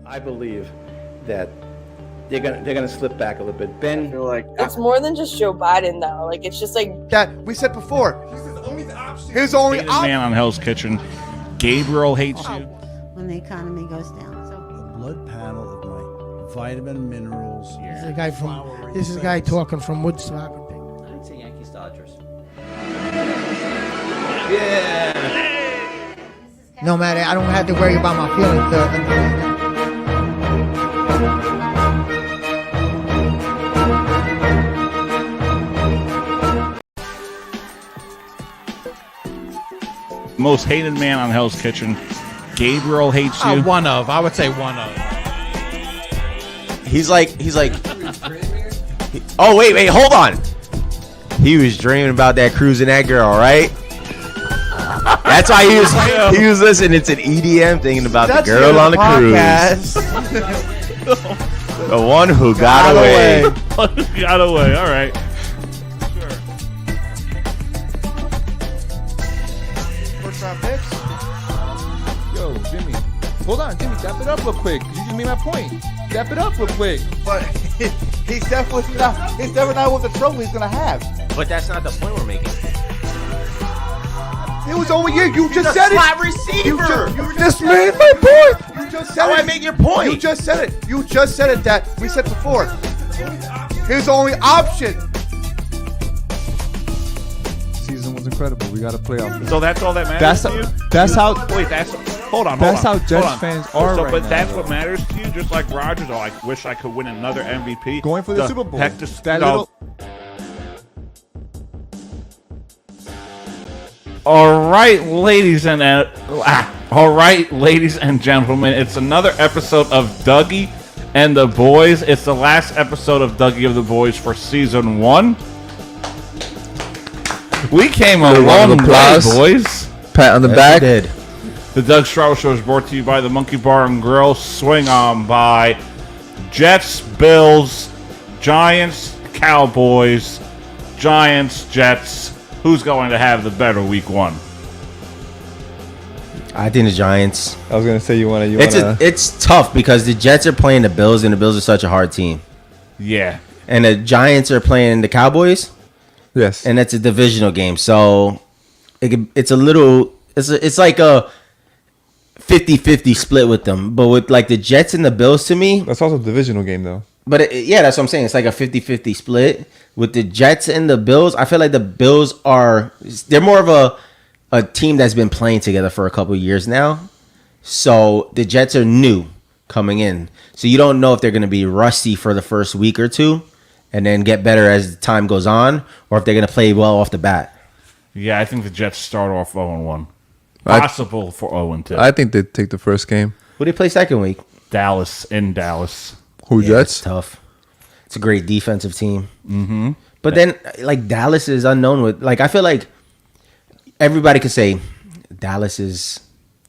I believe that they're gonna slip back a little bit. Ben, feel like It's more than just Joe Biden, though. Like, it's just like that we said before. His only Hated option. man on Hell's Kitchen. Gabriel hates you. when the economy goes down. So A blood panel of my vitamin minerals. This is a guy talking from Woodstock. I'd say Yankees Dodgers. No matter, I don't have to worry about my feelings. Most hated man on Hell's Kitchen. Gabriel hates you. One of. I would say one of. he's like. Oh wait, hold on. He was dreaming about that cruising that girl, right? That's why he was listening to an EDM, thinking about the girl on the cruise, the one who got away. Got away. All right. First round picks. Yo, Jimmy. Hold on, Jimmy. Dap it up real quick. You just made my point. Dap it up real quick. But he's definitely not what the trouble he's gonna have. But that's not the point we're making. It was over you. You just said Slot it. receiver. You just made my point. You just said How it. I make your point? You just said it. You just said it. That we said before. His only option. Season was incredible. We got a playoff. So that's all that matters to you? That's how. Wait, hold on. That's how Jets hold on. fans are So, right but now, that's though. what matters to you. Just like Rodgers, I wish I could win another MVP. Going for the Super Bowl. Heck, just, That no. little- All right, ladies and gentlemen, it's another episode of Dougie and the Boys. It's the last episode of Dougie and the Boys for season 1. We came a long way, boys. Pat on the back. Did. The Doug Strauss Show is brought to you by the Monkey Bar and Grill. Swing on by Jets, Bills, Giants, Cowboys, Giants, Jets. Who's going to have the better week 1? I think the Giants. I was gonna say you wanna. It's tough because the Jets are playing the Bills, and the Bills are such a hard team. Yeah. And the Giants are playing the Cowboys, Yes. and it's a divisional game. So it's like a 50-50 split with them. But with like the Jets and the Bills, to me, That's also a divisional game though. but that's what I'm saying. It's like a 50-50 split with the Jets and the Bills. I feel like the Bills they're more of a team that's been playing together for a couple of years now. So the Jets are new coming in. So you don't know if they're going to be rusty for the first week or two and then get better as time goes on, or if they're going to play well off the bat. Yeah, I think the Jets start off 0-1. Possible for 0-2. I think they take the first game. Who do they play second week? Dallas in Dallas. Who It's Jets? tough. It's a great defensive team. Mm-hmm. But then, like, Dallas is unknown with, like, I feel like everybody could say Dallas is,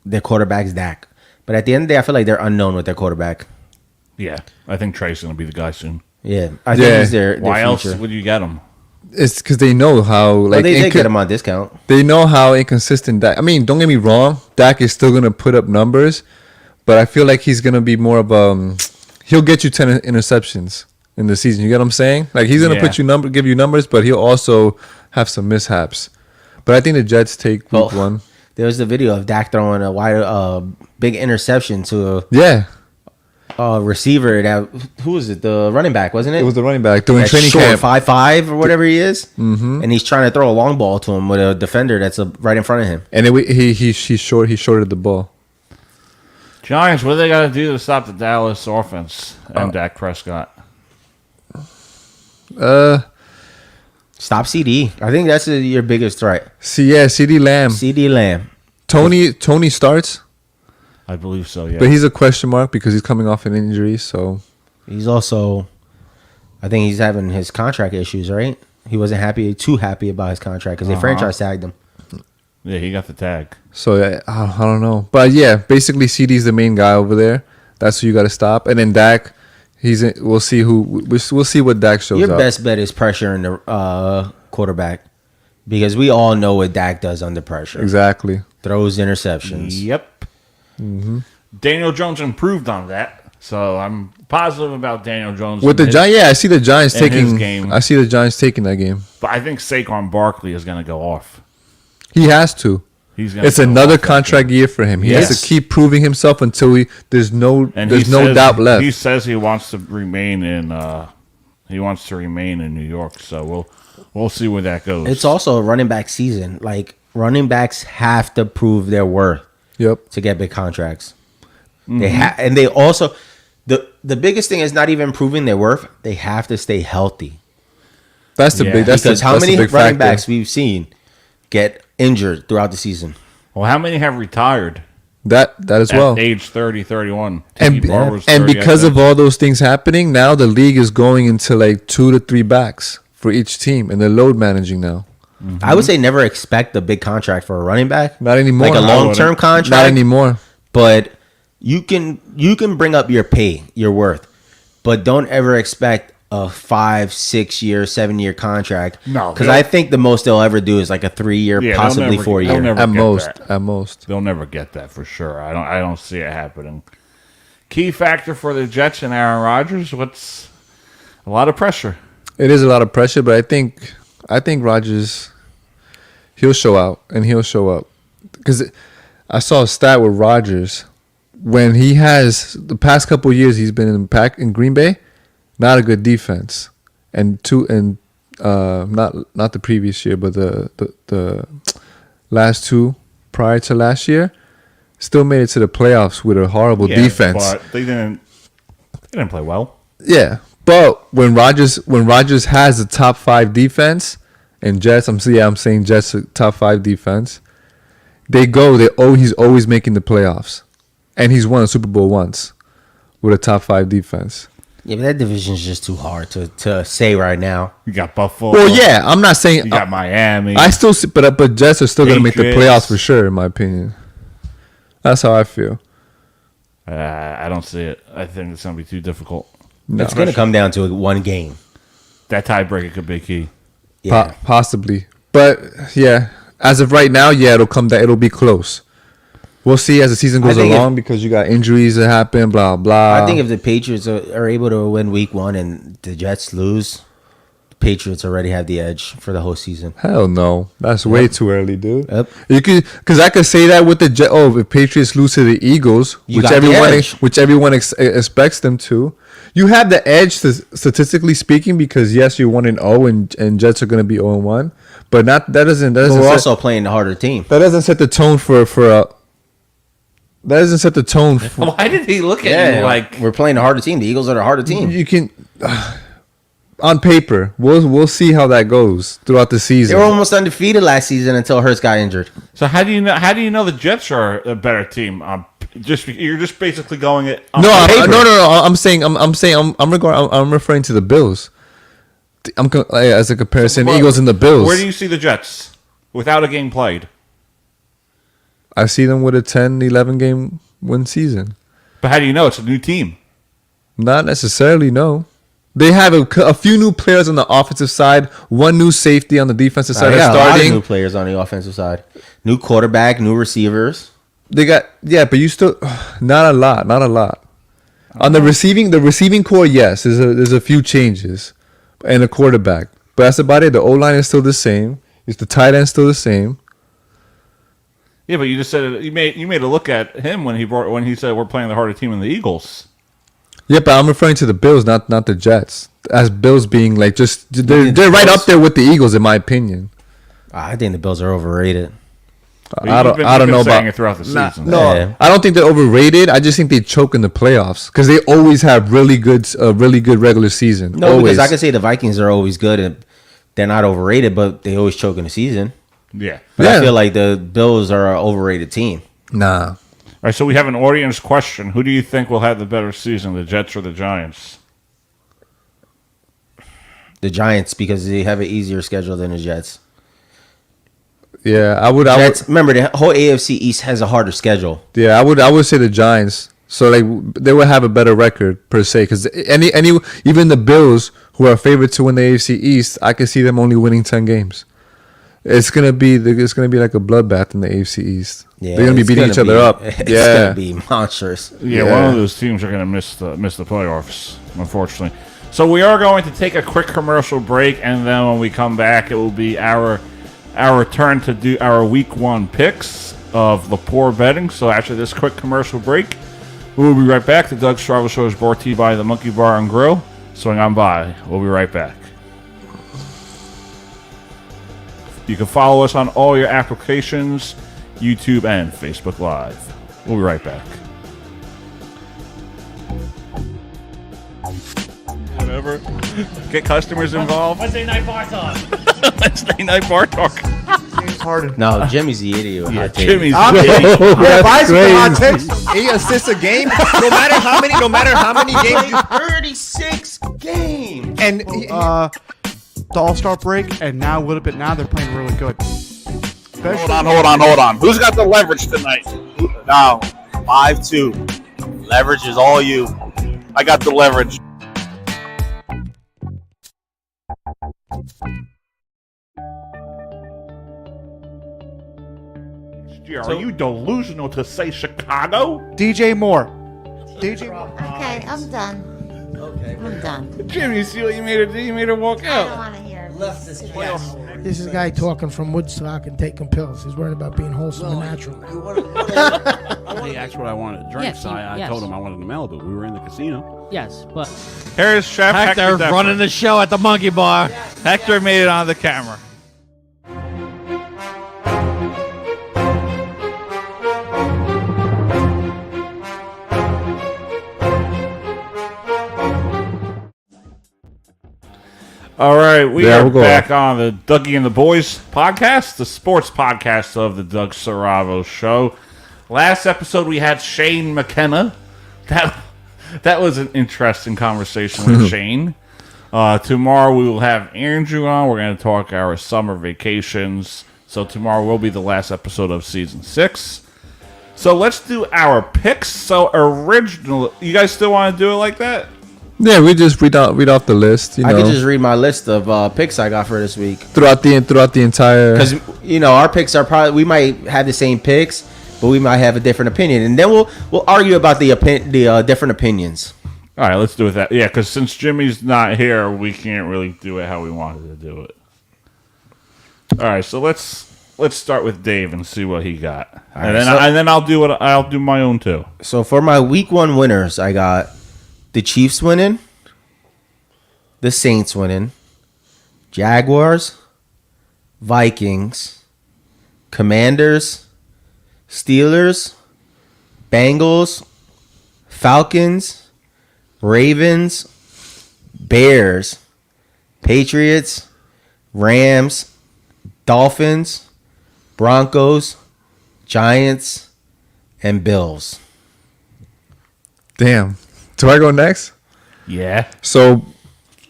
their quarterback's Dak. But at the end of the day, I feel like they're unknown with their quarterback. Yeah, I think Trey's going to be the guy soon. Yeah. I think he's their Why else future. would you get him? It's because they know how Well, like they did get him on discount. They know how inconsistent Dak. I mean, don't get me wrong. Dak is still gonna put up numbers, but I feel like he's gonna be more of he'll get you 10 interceptions in the season. You get what I'm saying? Like he's gonna give you numbers, but he'll also have some mishaps. But I think the Jets take week 1. There was the video of Dak throwing a big interception to a receiver that, who was it? The running back, wasn't it? It was the running back doing That training short, camp. 5'5" or whatever he is. Mm-hmm. And he's trying to throw a long ball to him with a defender that's right in front of him. And he shorted the ball. Giants, what do they got to do to stop the Dallas offense and Dak Prescott? Stop CD. I think that's your biggest threat. CD Lamb. CD Lamb. Tony starts, I believe so, yeah. but he's a question mark because he's coming off an injury. So He's also, I think he's having his contract issues, right? He wasn't too happy about his contract because they franchise tagged him. Yeah, he got the tag. So I don't know, but yeah, basically CD's the main guy over there. That's who you got to stop, and then Dak. We'll see what Dak shows Your up. best bet is pressure in the quarterback because we all know what Dak does under pressure. Exactly. Throws interceptions. Yep. Mm-hmm. Daniel Jones improved on that. So I'm positive about Daniel Jones. With the Giants, yeah, I see the Giants in his taking game. I see the Giants taking that game. But I think Saquon Barkley is going to go off. He has to. It's another contract year for him. He has to keep proving himself until there's no doubt left. He says he wants to remain in New York. So we'll see where that goes. It's also a running back season. Like, running backs have to prove their worth. Yep. To get big contracts. And they also the biggest thing is not even proving their worth. They have to stay healthy. That's the big. Because how many running backs we've seen get injured throughout the season? Well, how many have retired? That as well. At age 30, 31. And because of all those things happening, now the league is going into like 2 to 3 backs for each team, and they're load managing now. I would say never expect a big contract for a running back. Not anymore. Like a long-term contract. Not anymore. But you can bring up your pay, your worth, but don't ever expect a 5, 6 year, 7 year contract. No, because I think the most they'll ever do is like a 3 year, possibly 4 year. At most. They'll never get that for sure. I don't see it happening. Key factor for the Jets and Aaron Rodgers. What's a lot of pressure. It is a lot of pressure, but I think Rodgers, he'll show out and he'll show up. Because I saw a stat with Rodgers when he has the past couple of years he's been in Green Bay, not a good defense, and not the previous year, but the last two prior to last year, still made it to the playoffs with a horrible defense. But they didn't play well. Yeah, but when Rodgers has a top 5 defense, and Jets, I'm saying Jets top 5 defense, he's always making the playoffs, and he's won a Super Bowl once with a top 5 defense. Yeah, but that division is just too hard to say right now. You got Buffalo. Well, yeah, I'm not saying you got Miami. I still see, but Jets are still going to make the playoffs for sure, in my opinion. That's how I feel. I don't see it. I think it's going to be too difficult. No. It's going to come down to one game. That tiebreaker could be key. Yeah. Possibly. But, yeah, as of right now, yeah, it'll be close. We'll see as the season goes along because you got injuries that happen, blah, blah. I think if the Patriots are able to win week 1 and the Jets lose, the Patriots already have the edge for the whole season. Hell no. That's way too early, dude. Yep. Because I could say that with the Jets. Oh, if Patriots lose to the Eagles, which everyone expects them to, you have the edge statistically speaking because, yes, you're 1-0 and Jets are going to be 0-1. But that doesn't we're also playing the harder team. That doesn't set the tone for That doesn't set the tone. Why did he look at you like we're playing a harder team? The Eagles are the harder team. You can, on paper, we'll see how that goes throughout the season. They were almost undefeated last season until Hurts got injured. So how do you know the Jets are a better team? You're just basically going it. No. I'm referring to the Bills. As a comparison, Eagles and the Bills. Where do you see the Jets without a game played? I see them with a 10-11 game win season. But how do you know it's a new team? Not necessarily, no. They have a few new players on the offensive side, one new safety on the defensive side. They got a lot of new players on the offensive side. New quarterback, new receivers. They got but you still not a lot. On the receiving core, yes, there's a few changes, and a quarterback, but that's about it. The O line is still the same. It's the tight end still the same. Yeah, but you just said you made a look at him when he said we're playing the harder team than the Eagles. Yeah, but I'm referring to the Bills, not the Jets. As Bills being like they're right up there with the Eagles in my opinion. I think the Bills are overrated. I don't know about it throughout the season. No, I don't think they're overrated. I just think they choke in the playoffs because they always have really good regular season. No, always. Because I can say the Vikings are always good and they're not overrated, but they always choke in the season. Yeah. But I feel like the Bills are an overrated team. Nah. All right, so we have an audience question. Who do you think will have the better season, the Jets or the Giants? The Giants, because they have an easier schedule than the Jets. Yeah, I would. Remember, the whole AFC East has a harder schedule. Yeah, I would say the Giants. So like they would have a better record per se, because even the Bills, who are favored to win the AFC East, I could see them only winning 10 games. it's gonna be like a bloodbath in the AFC East. Yeah, they're gonna be it's beating each other up. It's Yeah, gonna be monstrous. Yeah, one of those teams are going to miss the playoffs, unfortunately. So we are going to take a quick commercial break, and then when we come back, it will be our turn to do our Week 1 picks of the poor betting. So after this quick commercial break, we will be right back. The Doug Strava Show is brought to you by the Monkey Bar and Grill. Swing on by. We'll be right back. You can follow us on all your applications, YouTube and Facebook Live. We'll be right back. Whatever. Get customers involved. Wednesday night bar talk. Wednesday night bar talk. No, Jimmy's the idiot. With hot takes. Jimmy's I'm That's Vice with crazy. hot takes. 8 assists a game. No matter how many games. 36 games. And the All-Star break, and now a little bit now they're playing really good. Hold on. Who's got the leverage tonight? Now, 5-2. Leverage is all you. I got the leverage. Are you delusional to say Chicago? DJ Moore. Okay, I'm done. Okay. I'm done. Jimmy, see what you made her do? You made her walk I don't out. want to hear it. Left this place. This is a guy talking from Woodstock and taking pills. He's worried about being wholesome and natural. He asked what I wanted to drink, Yes, so I yes. told him I wanted a Malibu. We were in the casino. Yes, but Here's Chef Hector Hector running the show at the Monkey Bar. Hector made it on the camera. All right, we are back on the Dougie and the Boys podcast, the sports podcast of the Doug Saravo Show. Last episode, we had Shane McKenna. That was an interesting conversation with Shane. Tomorrow, we will have Andrew on. We're going to talk our summer vacations. So tomorrow will be the last episode of Season 6. So let's do our picks. So original, you guys still want to do it like that? Yeah, we just read off the list. I can just read my list of picks I got for this week throughout the entire. Because our picks are probably, we might have the same picks, but we might have a different opinion, and then we'll argue about the different opinions. All right, let's do it that. Yeah, because since Jimmy's not here, we can't really do it how we wanted to do it. All right, so let's start with Dave and see what he got, and then I'll do my own too. So for my week 1 winners, I got the Chiefs winning, the Saints winning, Jaguars, Vikings, Commanders, Steelers, Bengals, Falcons, Ravens, Bears, Patriots, Rams, Dolphins, Broncos, Giants, and Bills. Damn. Do I go next? Yeah. So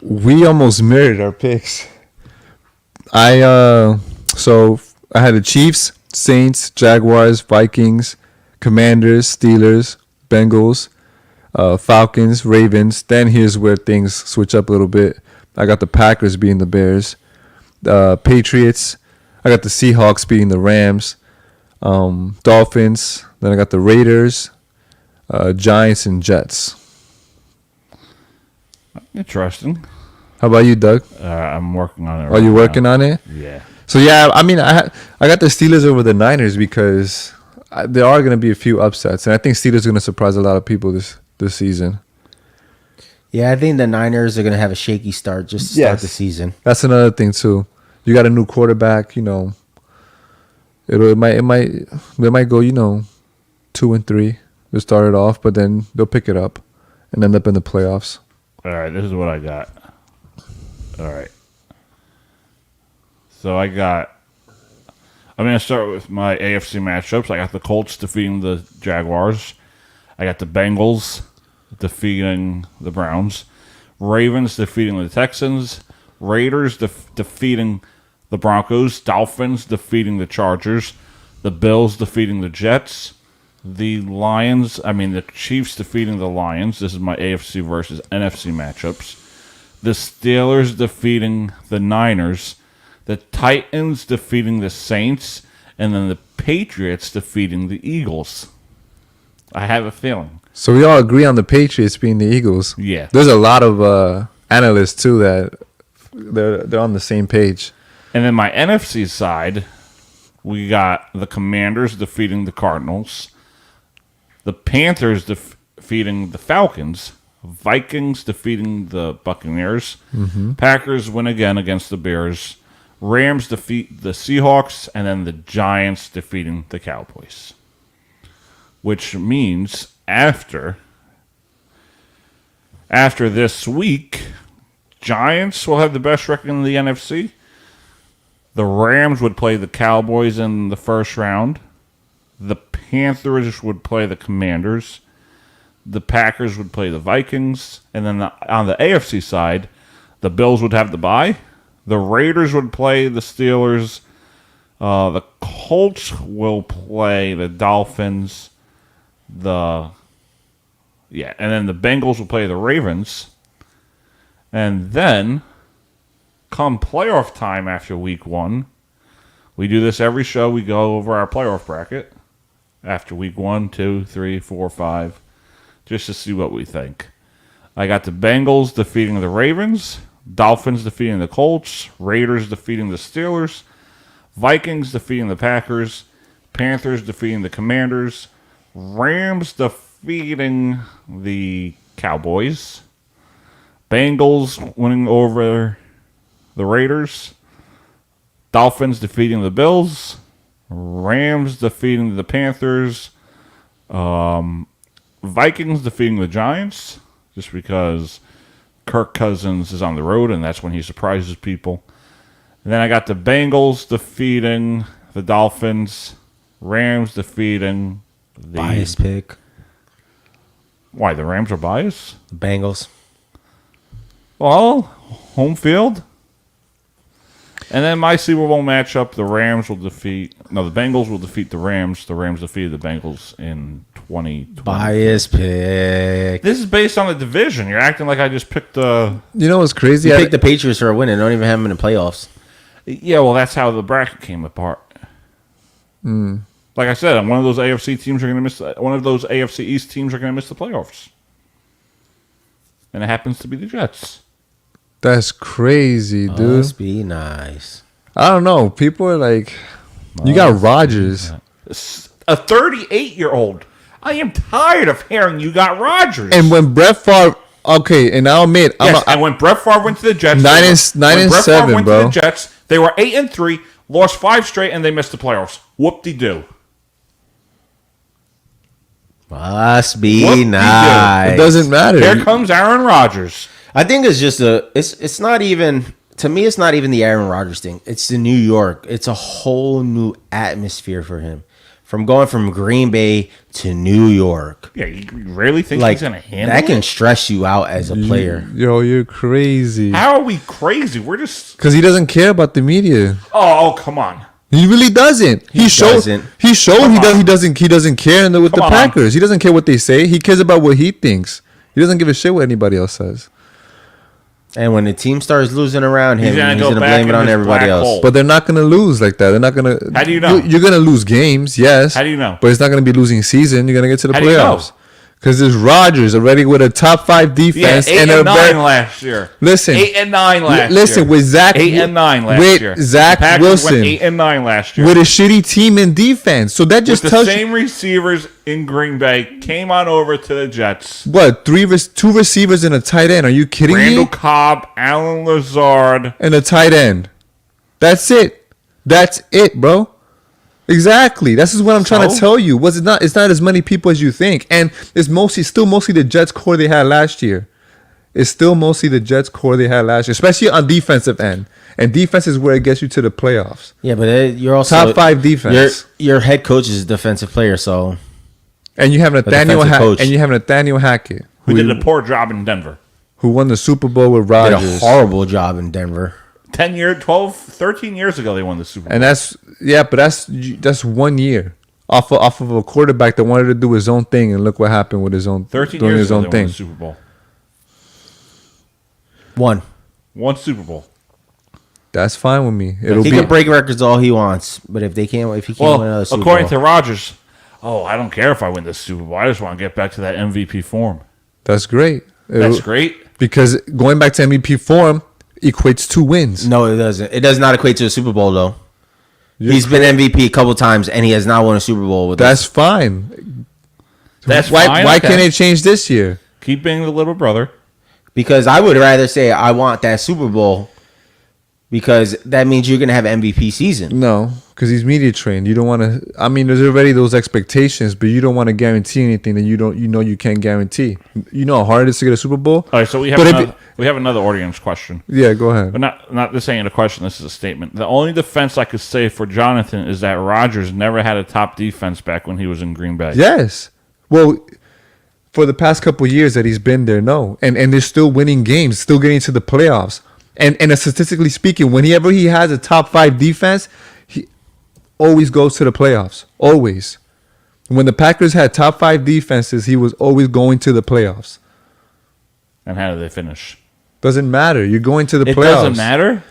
we almost mirrored our picks. I had the Chiefs, Saints, Jaguars, Vikings, Commanders, Steelers, Bengals, Falcons, Ravens. Then here's where things switch up a little bit. I got the Packers beating the Bears, Patriots. I got the Seahawks beating the Rams, Dolphins. Then I got the Raiders, Giants, and Jets. Interesting. How about you, Doug? I'm working on it. Are you working on it? Yeah. So yeah, I mean, I got the Steelers over the Niners because there are going to be a few upsets, and I think Steelers are going to surprise a lot of people this season. Yeah, I think the Niners are going to have a shaky start just to start the season. That's another thing too. You got a new quarterback, They might go, 2-3 to start it off, but then they'll pick it up and end up in the playoffs. All right, this is what I got. All right. So I'm going to start with my AFC matchups. I got the Colts defeating the Jaguars. I got the Bengals defeating the Browns. Ravens defeating the Texans. Raiders defeating the Broncos. Dolphins defeating the Chargers. The Bills defeating the Jets. The Chiefs defeating the Lions. This is my AFC versus NFC matchups. The Steelers defeating the Niners. the Titans defeating the Saints, and then the Patriots defeating the Eagles. I have a feeling. So we all agree on the Patriots being the Eagles. Yeah. There's a lot of analysts too that they're on the same page. And then my NFC side, we got the Commanders defeating the Cardinals, the Panthers defeating the Falcons, Vikings defeating the Buccaneers, Packers win again against the Bears, Rams defeat the Seahawks, and then the Giants defeating the Cowboys. Which means after this week, Giants will have the best record in the NFC. The Rams would play the Cowboys in the first round. The Panthers would play the Commanders. The Packers would play the Vikings. And then on the AFC side, the Bills would have the bye. The Raiders would play the Steelers. The Colts will play the Dolphins. And then the Bengals will play the Ravens. And then, come playoff time after week 1, we do this every show. We go over our playoff bracket after week 1, 2, 3, 4, 5, just to see what we think. I got the Bengals defeating the Ravens, Dolphins defeating the Colts, Raiders defeating the Steelers, Vikings defeating the Packers, Panthers defeating the Commanders, Rams defeating the Cowboys, Bengals winning over the Raiders, Dolphins defeating the Bills, Rams defeating the Panthers, Vikings defeating the Giants, just because Kirk Cousins is on the road and that's when he surprises people. And then I got the Bengals defeating the Dolphins, Rams defeating the... Bias pick. Why, the Rams are biased? The Bengals. Well, home field. And then my Super Bowl matchup, the Bengals will defeat the Rams. The Rams defeated the Bengals in 2020. Bias pick. This is based on the division. You're acting like I just picked the... You know what's crazy? You picked the Patriots for a win and don't even have them in the playoffs. Yeah, well, that's how the bracket came apart. Like I said, one of those AFC teams are going to miss. One of those AFC East teams are going to miss the playoffs, and it happens to be the Jets. That's crazy, dude. Must be nice. I don't know. People are like, you got Rodgers. A 38-year-old. I am tired of hearing you got Rodgers. And when Brett Favre, okay, and I'll admit, and when Brett Favre went to the Jets, nine and Brett seven, Favre went bro. to the Jets, they were 8-3, lost 5 straight, and they missed the playoffs. Whoop-de-doo. Must be nice. It doesn't matter. Here comes Aaron Rodgers. I think it's just it's not even, to me, it's not even the Aaron Rodgers thing. It's the New York. It's a whole new atmosphere for him. From going from Green Bay to New York. Yeah, you really think like, he's going to handle that? Can it? stress you out as a player. Yo, you're crazy. How are we crazy? We're just... Because he doesn't care about the media. Oh, come on. He really doesn't. He showed he doesn't care with the Packers. He doesn't care what they say. He cares about what he thinks. He doesn't give a shit what anybody else says. And when the team starts losing around him, he's gonna blame it on everybody else. hole. But they're not going to lose like that. They're not going to. How do you know? You're going to lose games, yes. How do you know? But it's not going to be losing season. You're going to get to the How do you know? playoffs. Because there's Rodgers already with a top 5 defense. Yeah, 8 and 9 last year. Listen. 8 and 9 last year. Listen, with Zach. 8 and 9 last year. With Zach the Packers Wilson. went 8 and 9 last year. With a shitty team in defense. So that just with tells the you. same receivers in Green Bay came on over to the Jets. What? 2 receivers and a tight end. Are you kidding Randall me? Cobb, Alan Lazard. And a tight end. That's it. That's it, bro. Exactly. This is what I'm trying to tell you. It's not as many people as you think. And it's still mostly the Jets core they had last year. It's still mostly the Jets core they had last year, especially on defensive end. And defense is where it gets you to the playoffs. Yeah, but you're also top 5 defense. Your head coach is a defensive player, so and you have Nathaniel Hackett, who did a poor job in Denver. Who won the Super Bowl with Rodgers. Did a horrible job in Denver. 13 years ago they won the Super Bowl. And that's 1 year off of a quarterback that wanted to do his own thing, and look what happened with his own 13 doing years his ago own they thing. won the Super Bowl. One Super Bowl. That's fine with me. He can break records all he wants, but if he can't win another Super according Bowl. to Rodgers, I don't care if I win this Super Bowl. I just want to get back to that MVP form. That's great. That's great. Because going back to MVP form equates 2 wins. No, it doesn't. It does not equate to a Super Bowl, though. He's been MVP a couple times, and he has not won a Super Bowl with That's fine. That's why, fine. Why Okay. can't it change this year? Keep being the little brother. Because I would rather say I want that Super Bowl because that means you're going to have MVP season. No, because he's media trained. You don't want to. I mean, there's already those expectations, but you don't want to guarantee anything that you can't guarantee. You know how hard it is to get a Super Bowl. All right, so we have another audience question. Yeah, go ahead. But not this ain't a question. This is a statement. The only defense I could say for Jonathan is that Rodgers never had a top defense back when he was in Green Bay. Yes. Well, for the past couple of years that he's been there, no, and they're still winning games, still getting to the playoffs. And statistically speaking, whenever he has a top 5 defense, he always goes to the playoffs. Always. When the Packers had top 5 defenses, he was always going to the playoffs. And how did they finish? Doesn't matter. You're going to the playoffs. It doesn't matter?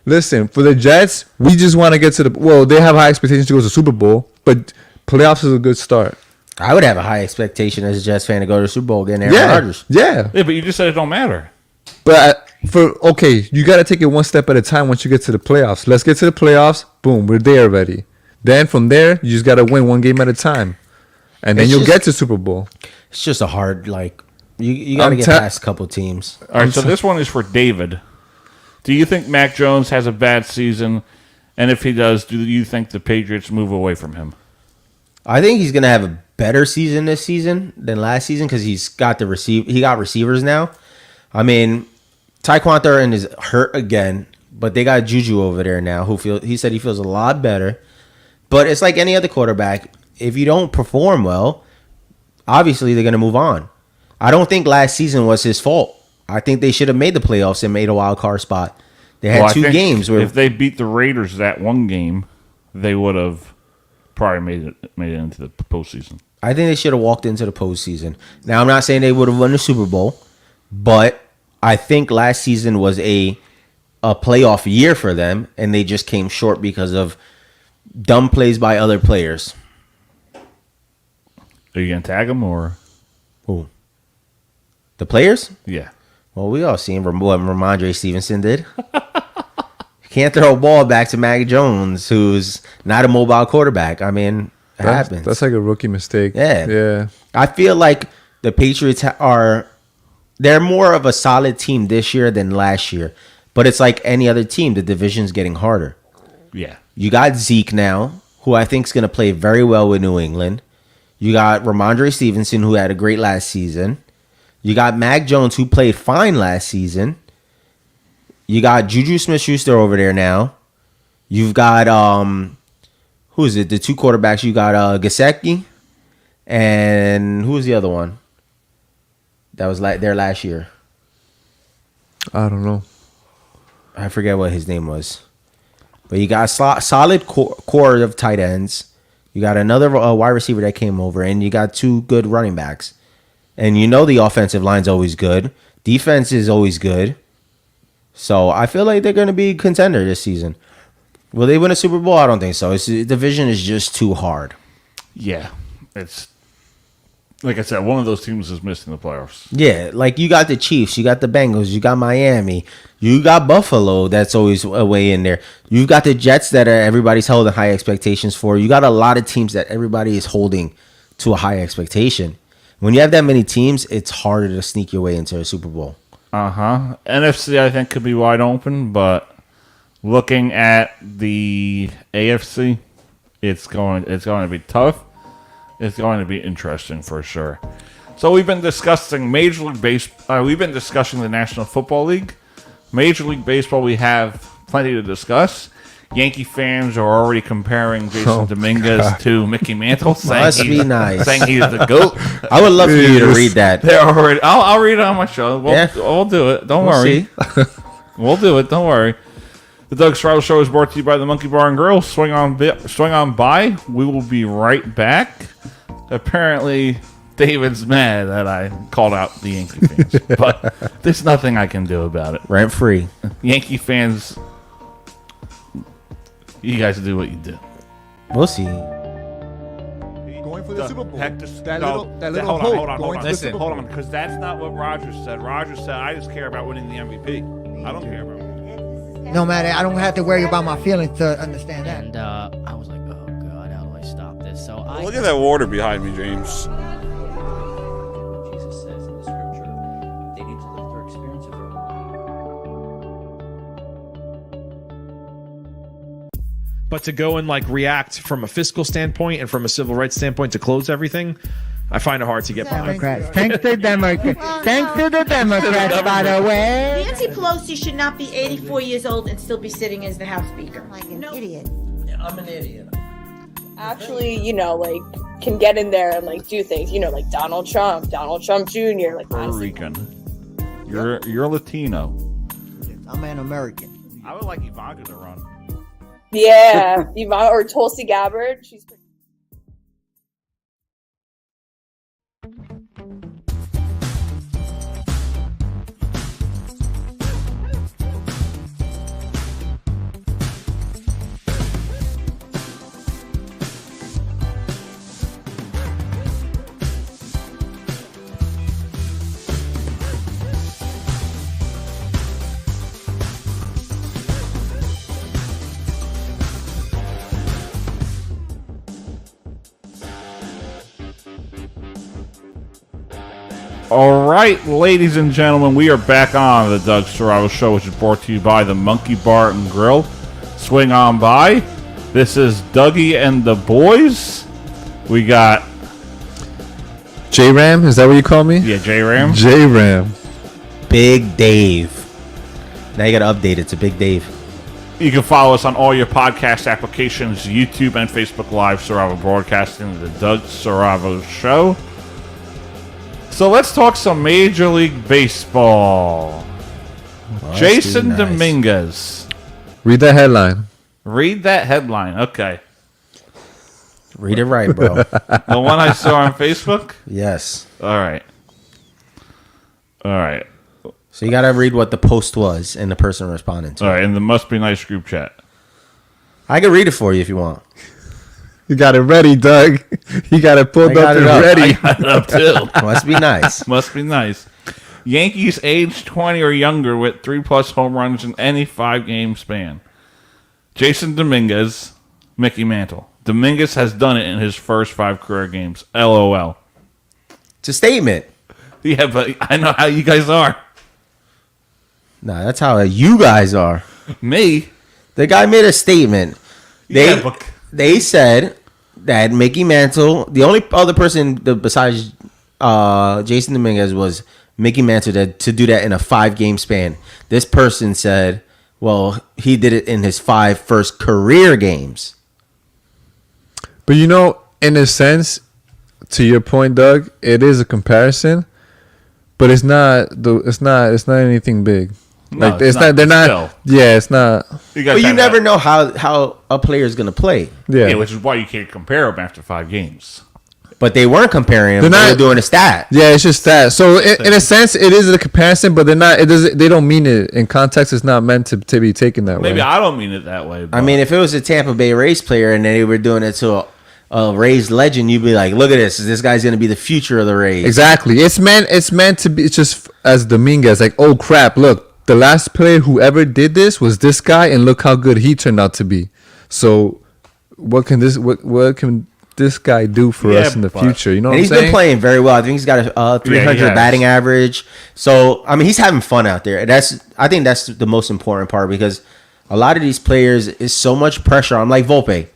Listen, for the Jets, we just want to get to the... Well, they have high expectations to go to the Super Bowl, but playoffs is a good start. I would have a high expectation as a Jets fan to go to the Super Bowl again. Aaron Rodgers. Yeah. Yeah, but you just said it don't matter. But you got to take it one step at a time once you get to the playoffs. Let's get to the playoffs. Boom, we're there already. Then from there, you just got to win one game at a time. And then you'll get to Super Bowl. It's just a hard, you got to get past a couple teams. All right, so this one is for David. Do you think Mac Jones has a bad season? And if he does, do you think the Patriots move away from him? I think he's going to have a better season this season than last season because he got receivers now. I mean, Tyquan Thornton is hurt again, but they got Juju over there now he said he feels a lot better. But it's like any other quarterback. If you don't perform well, obviously they're going to move on. I don't think last season was his fault. I think they should have made the playoffs and made a wild card spot. They had 2 games where if they beat the Raiders that one game, they would have probably made it into the postseason. I think they should have walked into the postseason. Now, I'm not saying they would have won the Super Bowl, but I think last season was a playoff year for them, and they just came short because of dumb plays by other players. Are you going to tag them or? Who? The players? Yeah. Well, we all seen what Ramondre Stevenson did. Can't throw a ball back to Mac Jones, who's not a mobile quarterback. I mean, it happens. That's like a rookie mistake. Yeah. I feel like the Patriots they're more of a solid team this year than last year. But it's like any other team. The division's getting harder. Yeah. You got Zeke now, who I think is going to play very well with New England. You got Ramondre Stevenson, who had a great last season. You got Mac Jones, who played fine last season. You got Juju Smith-Schuster over there now. You've got, who is it? The 2 quarterbacks. You got Gesicki. And who was the other one that was there last year? I don't know. I forget what his name was. But you got a solid core of tight ends. You got another wide receiver that came over. And you got 2 good running backs. And the offensive line's always good. Defense is always good. So I feel like they're going to be a contender this season. Will they win a Super Bowl? I don't think so. The division is just too hard. Yeah. It's, like I said, one of those teams is missing the playoffs. Yeah, like you got the Chiefs, you got the Bengals, you got Miami, you got Buffalo that's always way in there. You've got the Jets that everybody's holding high expectations for. You got a lot of teams that everybody is holding to a high expectation. When you have that many teams, it's harder to sneak your way into a Super Bowl. NFC, I think, could be wide open, but looking at the AFC, it's going to be tough. It's going to be interesting for sure. So we've been discussing Major League Baseball. We've been discussing the National Football League. Major League Baseball, we have plenty to discuss. Yankee fans are already comparing Jason Dominguez to Mickey Mantle. Must be nice. Saying he's the GOAT. I would love for you to read that. They're already. I'll read it on my show. We'll do it. Don't worry. We'll do it. Don't worry. The Doug Stroud Show is brought to you by the Monkey Bar and Grill. Swing on by. We will be right back. Apparently, David's mad that I called out the Yankee fans, but there's nothing I can do about it. Rent free. Yankee fans You guys do what you do. We'll see. Going for the Super Bowl. That little hold hope. on, Going to the listen, Super hold Bowl. on, because that's not what Rogers said. Rogers said, I just care about winning the MVP. I don't care about winning. No matter, I don't have to worry about my feelings to understand that. And I was like, oh god, how do I stop this? So I Look at that water behind me, James. Jesus says in the scripture, they need to live through experience of their own. But to go and like react from a fiscal standpoint and from a civil rights standpoint to close everything, I find it hard to get behind. Democrats. Thanks to Democrats. Thanks to the Democrats, by the way. Nancy Pelosi should not be 84 years old and still be sitting as the House Speaker. Like an idiot. I'm an idiot. Actually, like can get in there and like do things. Like Donald Trump Jr. Like Puerto honestly, Rican. You're Latino. I'm an American. I would like Ivanka to run. Yeah, Yvonne or Tulsi Gabbard. She's. All right, ladies and gentlemen, we are back on the Doug Serravo Show, which is brought to you by the Monkey Bar and Grill. Swing on by. This is Dougie and the boys. We got J-Ram, is that what you call me? Yeah, J-Ram. J-Ram. Big Dave. Now you got to update it to Big Dave. You can follow us on all your podcast applications, YouTube and Facebook Live, Serravo Broadcasting, the Doug Serravo Show. So let's talk some Major League Baseball. Well, Jason nice. Dominguez. Read that headline. Read that headline. Okay. Read it right, bro. The one I saw on Facebook? Yes. All right. All right. So you got to read what the post was and the person responding to. All right, in the Must Be Nice group chat. I can read it for you if you want. You got it ready, Doug. You got it pulled up and ready. I got it up too. Must be nice. Must be nice. Yankees age 20 or younger with 3+ home runs in any 5-game span. Jason Dominguez, Mickey Mantle. Dominguez has done it in his first 5 career games. LOL. It's a statement. Yeah, but I know how you guys are. Nah, that's how you guys are. Me? The guy made a statement. They said that Mickey Mantle, the only other person besides Jason Dominguez was Mickey Mantle to do that in a 5-game span. This person said, well, he did it in his 5 first career games. But in a sense, to your point, Doug, it is a comparison, but it's not anything big. No, Like it's not. They're not. Yeah, it's not. But you never know how a player is going to play. Yeah. Which is why you can't compare them after 5 games. But they weren't comparing them. They were doing a stat. Yeah, it's just that. So in a sense, it is a comparison, but they're not. It doesn't. They don't mean it in context. It's not meant to be taken that way. Maybe I don't mean it that way. I mean, if it was a Tampa Bay Rays player and they were doing it to a Rays legend, you'd be like, "Look at this! This guy's going to be the future of the Rays." Exactly. It's meant to be. It's just as Dominguez, like, oh crap! Look, the last player who ever did this was this guy, and look how good he turned out to be. So, what can this guy do for us in the future? You know what I'm saying? He's been playing very well. I think he's got a 300 batting average. So, I mean, he's having fun out there. I think that's the most important part because a lot of these players is so much pressure on, like Volpe.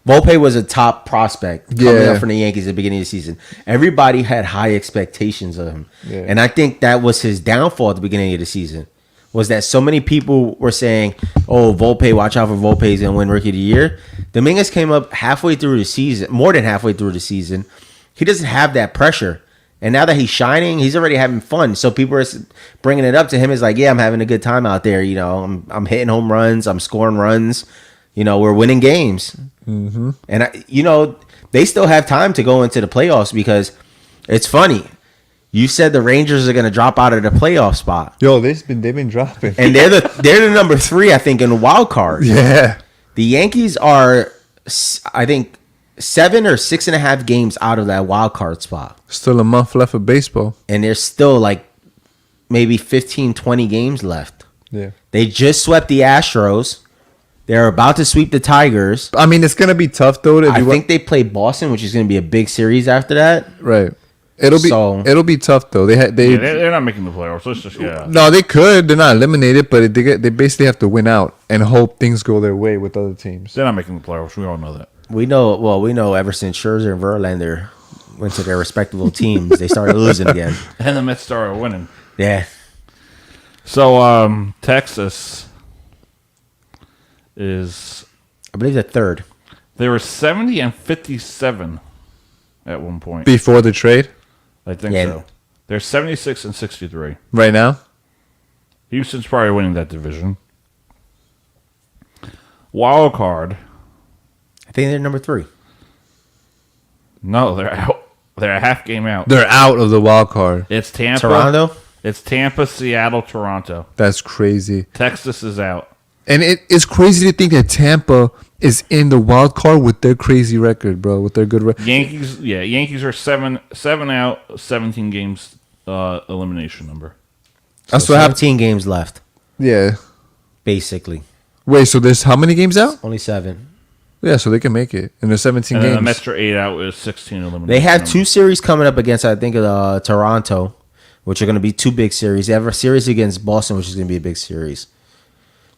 Volpe was a top prospect coming up from the Yankees at the beginning of the season. Everybody had high expectations of him. Yeah. And I think that was his downfall at the beginning of the season. Was that so many people were saying, oh, Volpe, watch out for Volpe, he's going to win Rookie of the Year. Dominguez came up halfway through the season, more than halfway through the season. He doesn't have that pressure. And now that he's shining, he's already having fun. So people are bringing it up to him as like, yeah, I'm having a good time out there. You know, I'm hitting home runs. I'm scoring runs. You know, we're winning games. Mm-hmm. And, they still have time to go into the playoffs because it's funny. You said the Rangers are going to drop out of the playoff spot. Yo, they've been dropping, and they're the number 3, I think, in the wild card. Yeah, The Yankees are, I think, 7 or 6.5 games out of that wild card spot. Still a month left of baseball. And there's still like maybe 15, 20 games left. Yeah. They just swept the Astros. They're about to sweep the Tigers. I mean, it's going to be tough, though. I think they play Boston, which is going to be a big series after that. Right. It'll be tough, though. They're not making the playoffs. Let's just, No, they could. They're not eliminated, but they basically have to win out and hope things go their way with other teams. They're not making the playoffs. We all know that. We know ever since Scherzer and Verlander went to their respectable teams, they started losing again. And the Mets started winning. Yeah. So, Texas is... I believe they're third. They were 70 and 57 at one point. Before the trade? I think so. They're 76 and 63. Right now? Houston's probably winning that division. Wild card. I think they're number 3. No, they're out. They're a half game out. They're out of the wild card. It's Tampa. Toronto? It's Tampa, Seattle, Toronto. That's crazy. Texas is out. And it's crazy to think that Tampa is in the wild card with their crazy record, bro. With their good record. Yankees are 7 out, 17 games elimination number. That's what 17 games left. Yeah. Basically. Wait, so there's how many games out? Only 7. Yeah, so they can make it. And there's 17 and games. And the Mets are 8 out with 16 elimination. They have 2 series coming up against, I think, Toronto, which are going to be 2 big series. They have a series against Boston, which is going to be a big series.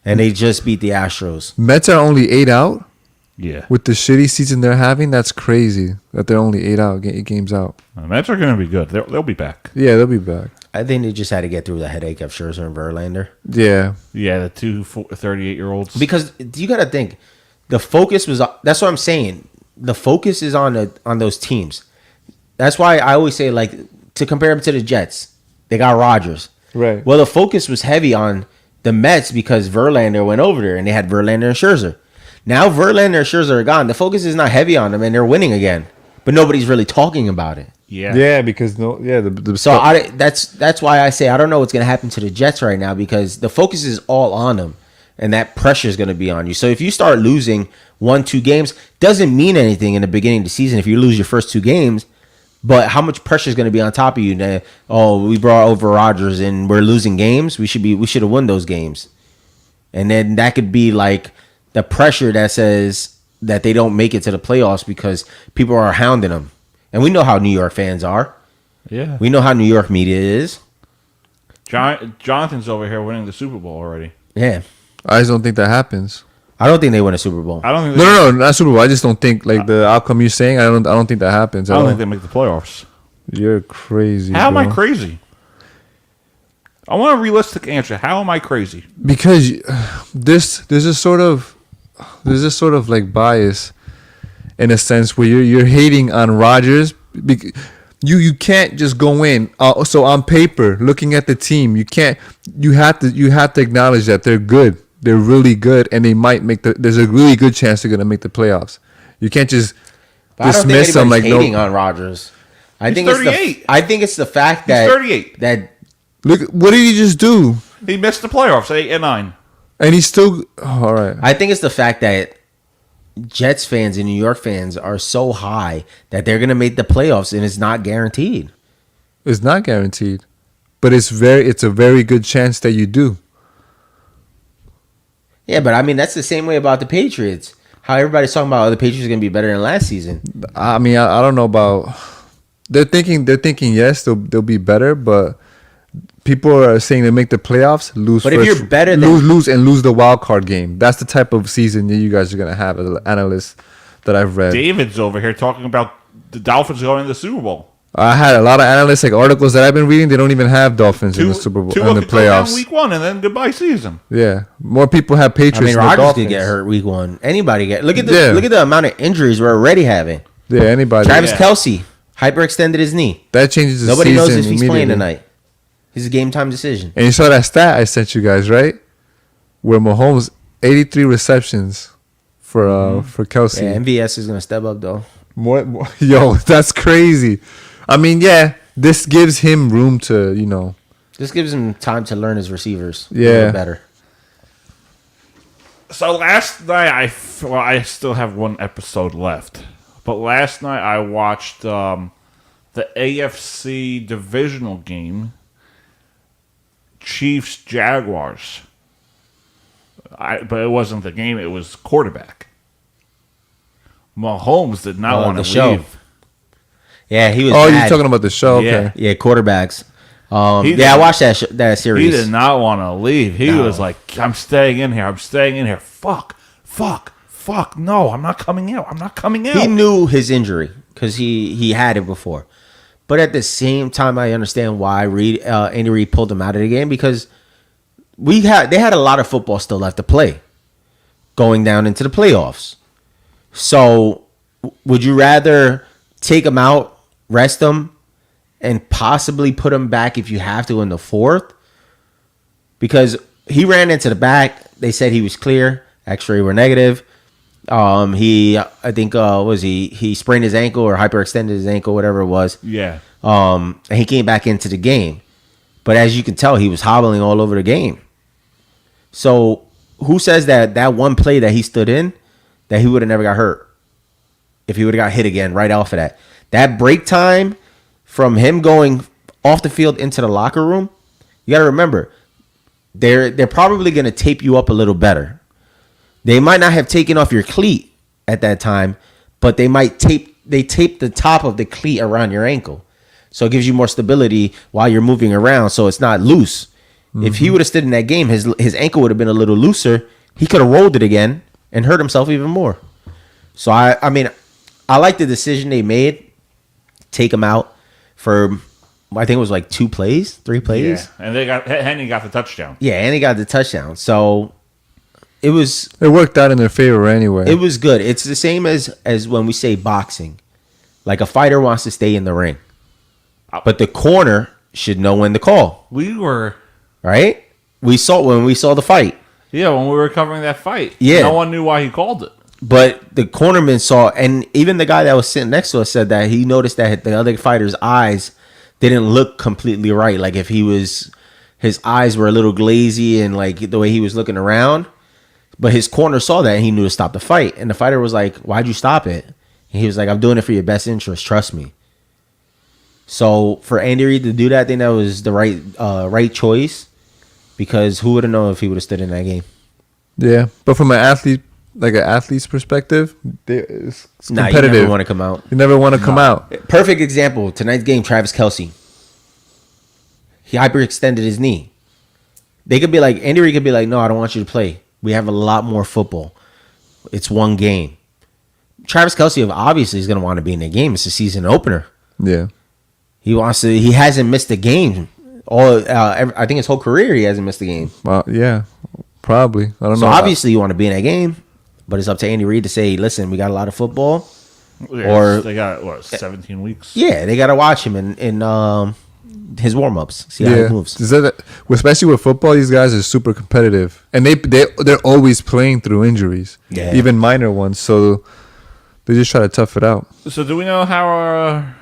And they just beat the Astros. Mets are only 8 out? Yeah. With the shitty season they're having, that's crazy that they're only 8 games out. The Mets are going to be good. They'll be back. Yeah, they'll be back. I think they just had to get through the headache of Scherzer and Verlander. Yeah. Yeah, the 2 38-year-olds. Because you got to think, the focus was, that's what I'm saying. The focus is on those teams. That's why I always say, like, to compare them to the Jets, they got Rodgers. Right. Well, the focus was heavy on the Mets because Verlander went over there and they had Verlander and Scherzer. Now Verlander and Scherzer are gone. The focus is not heavy on them and they're winning again. But nobody's really talking about it. Yeah. Yeah, because that's why I say I don't know what's going to happen to the Jets right now because the focus is all on them. And that pressure is going to be on you. So if you start losing 1-2 games, doesn't mean anything in the beginning of the season if you lose your first 2 games. But how much pressure is going to be on top of you? Now, we brought over Rodgers and we're losing games. We should have won those games. And then that could be like the pressure that says that they don't make it to the playoffs because people are hounding them. And we know how New York fans are. Yeah. We know how New York media is. Jonathan's over here winning the Super Bowl already. Yeah. I just don't think that happens. I don't think they win a Super Bowl. I don't think No, not Super Bowl. I just don't think like the outcome you're saying. I don't think that happens. I don't think they make the playoffs. You're crazy. How am I bro. crazy? I want a realistic answer. How am I crazy? Because there's this sort of like bias in a sense where you're hating on Rodgers. You can't just go in. So on paper, looking at the team, you can't. You have to acknowledge that they're good. They're really good, and they might make there's a really good chance they're gonna make the playoffs. You can't just dismiss them like hating on Rodgers. I think 38. I think it's the fact that He's 38. That look, what did he just do? He missed the playoffs, 8 and 9, and he's still all right. I think it's the fact that Jets fans and New York fans are so high that they're gonna make the playoffs, and it's not guaranteed. It's not guaranteed, but it's a very good chance that you do. Yeah, but I mean that's the same way about the Patriots. How everybody's talking about the Patriots are going to be better than last season. I mean, I don't know about. They're thinking yes, they'll be better, but people are saying they make the playoffs, lose. But if you're better than lose the wild card game, that's the type of season that you guys are going to have as analysts that I've read. David's over here talking about the Dolphins going to the Super Bowl. I had a lot of analysts, like articles that I've been reading. They don't even have Dolphins in the Super Bowl in the playoffs. Week 1 and then goodbye season. Yeah, more people have Patriots. I mean, than Rodgers Dolphins. could get hurt week 1. Anybody look at the amount of injuries we're already having. Yeah, anybody. Travis Kelce hyperextended his knee. That changes the Nobody season knows if he's playing immediately. tonight. It's a game time decision. And you saw that stat I sent you guys, right? Where Mahomes 83 receptions for Kelce. Yeah, MVS is gonna step up though. More, yo, that's crazy. I mean, yeah, this gives him room to, This gives him time to learn his receivers. A Yeah. little better. So last night, I still have one episode left. But last night I watched the AFC divisional game, Chiefs-Jaguars. But it wasn't the game, it was quarterback. Mahomes did not want to leave. Yeah, he was Oh, mad. you're talking about the show? Okay. Yeah, quarterbacks. I watched that series. He did not want to leave. He was like, I'm staying in here. I'm staying in here. Fuck. No, I'm not coming out. He knew his injury because he had it before. But at the same time, I understand why Andy Reid pulled him out of the game because they had a lot of football still left to play going down into the playoffs. So would you rather take him out, rest him, and possibly put him back if you have to in the fourth? Because he ran into the back. They said he was clear. X-ray were negative. He sprained his ankle or hyperextended his ankle, whatever it was. Yeah. And he came back into the game. But as you can tell, he was hobbling all over the game. So who says that one play that he stood in, that he would have never got hurt if he would have got hit again right off of that? That break time from him going off the field into the locker room, you got to remember, they're probably going to tape you up a little better. They might not have taken off your cleat at that time, but they tape the top of the cleat around your ankle. So it gives you more stability while you're moving around, so it's not loose. Mm-hmm. If he would have stood in that game, his ankle would have been a little looser. He could have rolled it again and hurt himself even more. So I mean, I like the decision they made. Take him out for, I think it was like 3 plays. Yeah, and Henry got the touchdown. Yeah, and he got the touchdown. So it worked out in their favor anyway. It was good. It's the same as when we say boxing. Like a fighter wants to stay in the ring, but the corner should know when to call. We were right. We saw the fight. Yeah, when we were covering that fight. Yeah, no one knew why he called it. But the cornerman saw, and even the guy that was sitting next to us said that he noticed that the other fighter's eyes didn't look completely right. Like if his eyes were a little glazy and like the way he was looking around. But his corner saw that and he knew to stop the fight. And the fighter was like, "Why'd you stop it?" And he was like, "I'm doing it for your best interest. Trust me." So for Andy Reid to do that, I think that was the right choice, because who would have known if he would have stood in that game? Yeah, but from an athlete's perspective, it's competitive. You never want to come out. You never want to come out. Perfect example. Tonight's game, Travis Kelce. He hyperextended his knee. They could be like, Andy Reid could be like, "No, I don't want you to play. We have a lot more football. It's one game." Travis Kelce obviously is going to want to be in the game. It's a season opener. Yeah. He wants to. He hasn't missed a game. I think his whole career he hasn't missed a game. Well, yeah, probably. I don't know. So obviously you want to be in that game, but it's up to Andy Reid to say, "Listen, we got a lot of football." Yeah, or they got 17 weeks. Yeah, they got to watch him in his warm-ups, see how he moves. Especially with football, these guys are super competitive, and they're always playing through injuries, even minor ones. So they just try to tough it out. So do we know how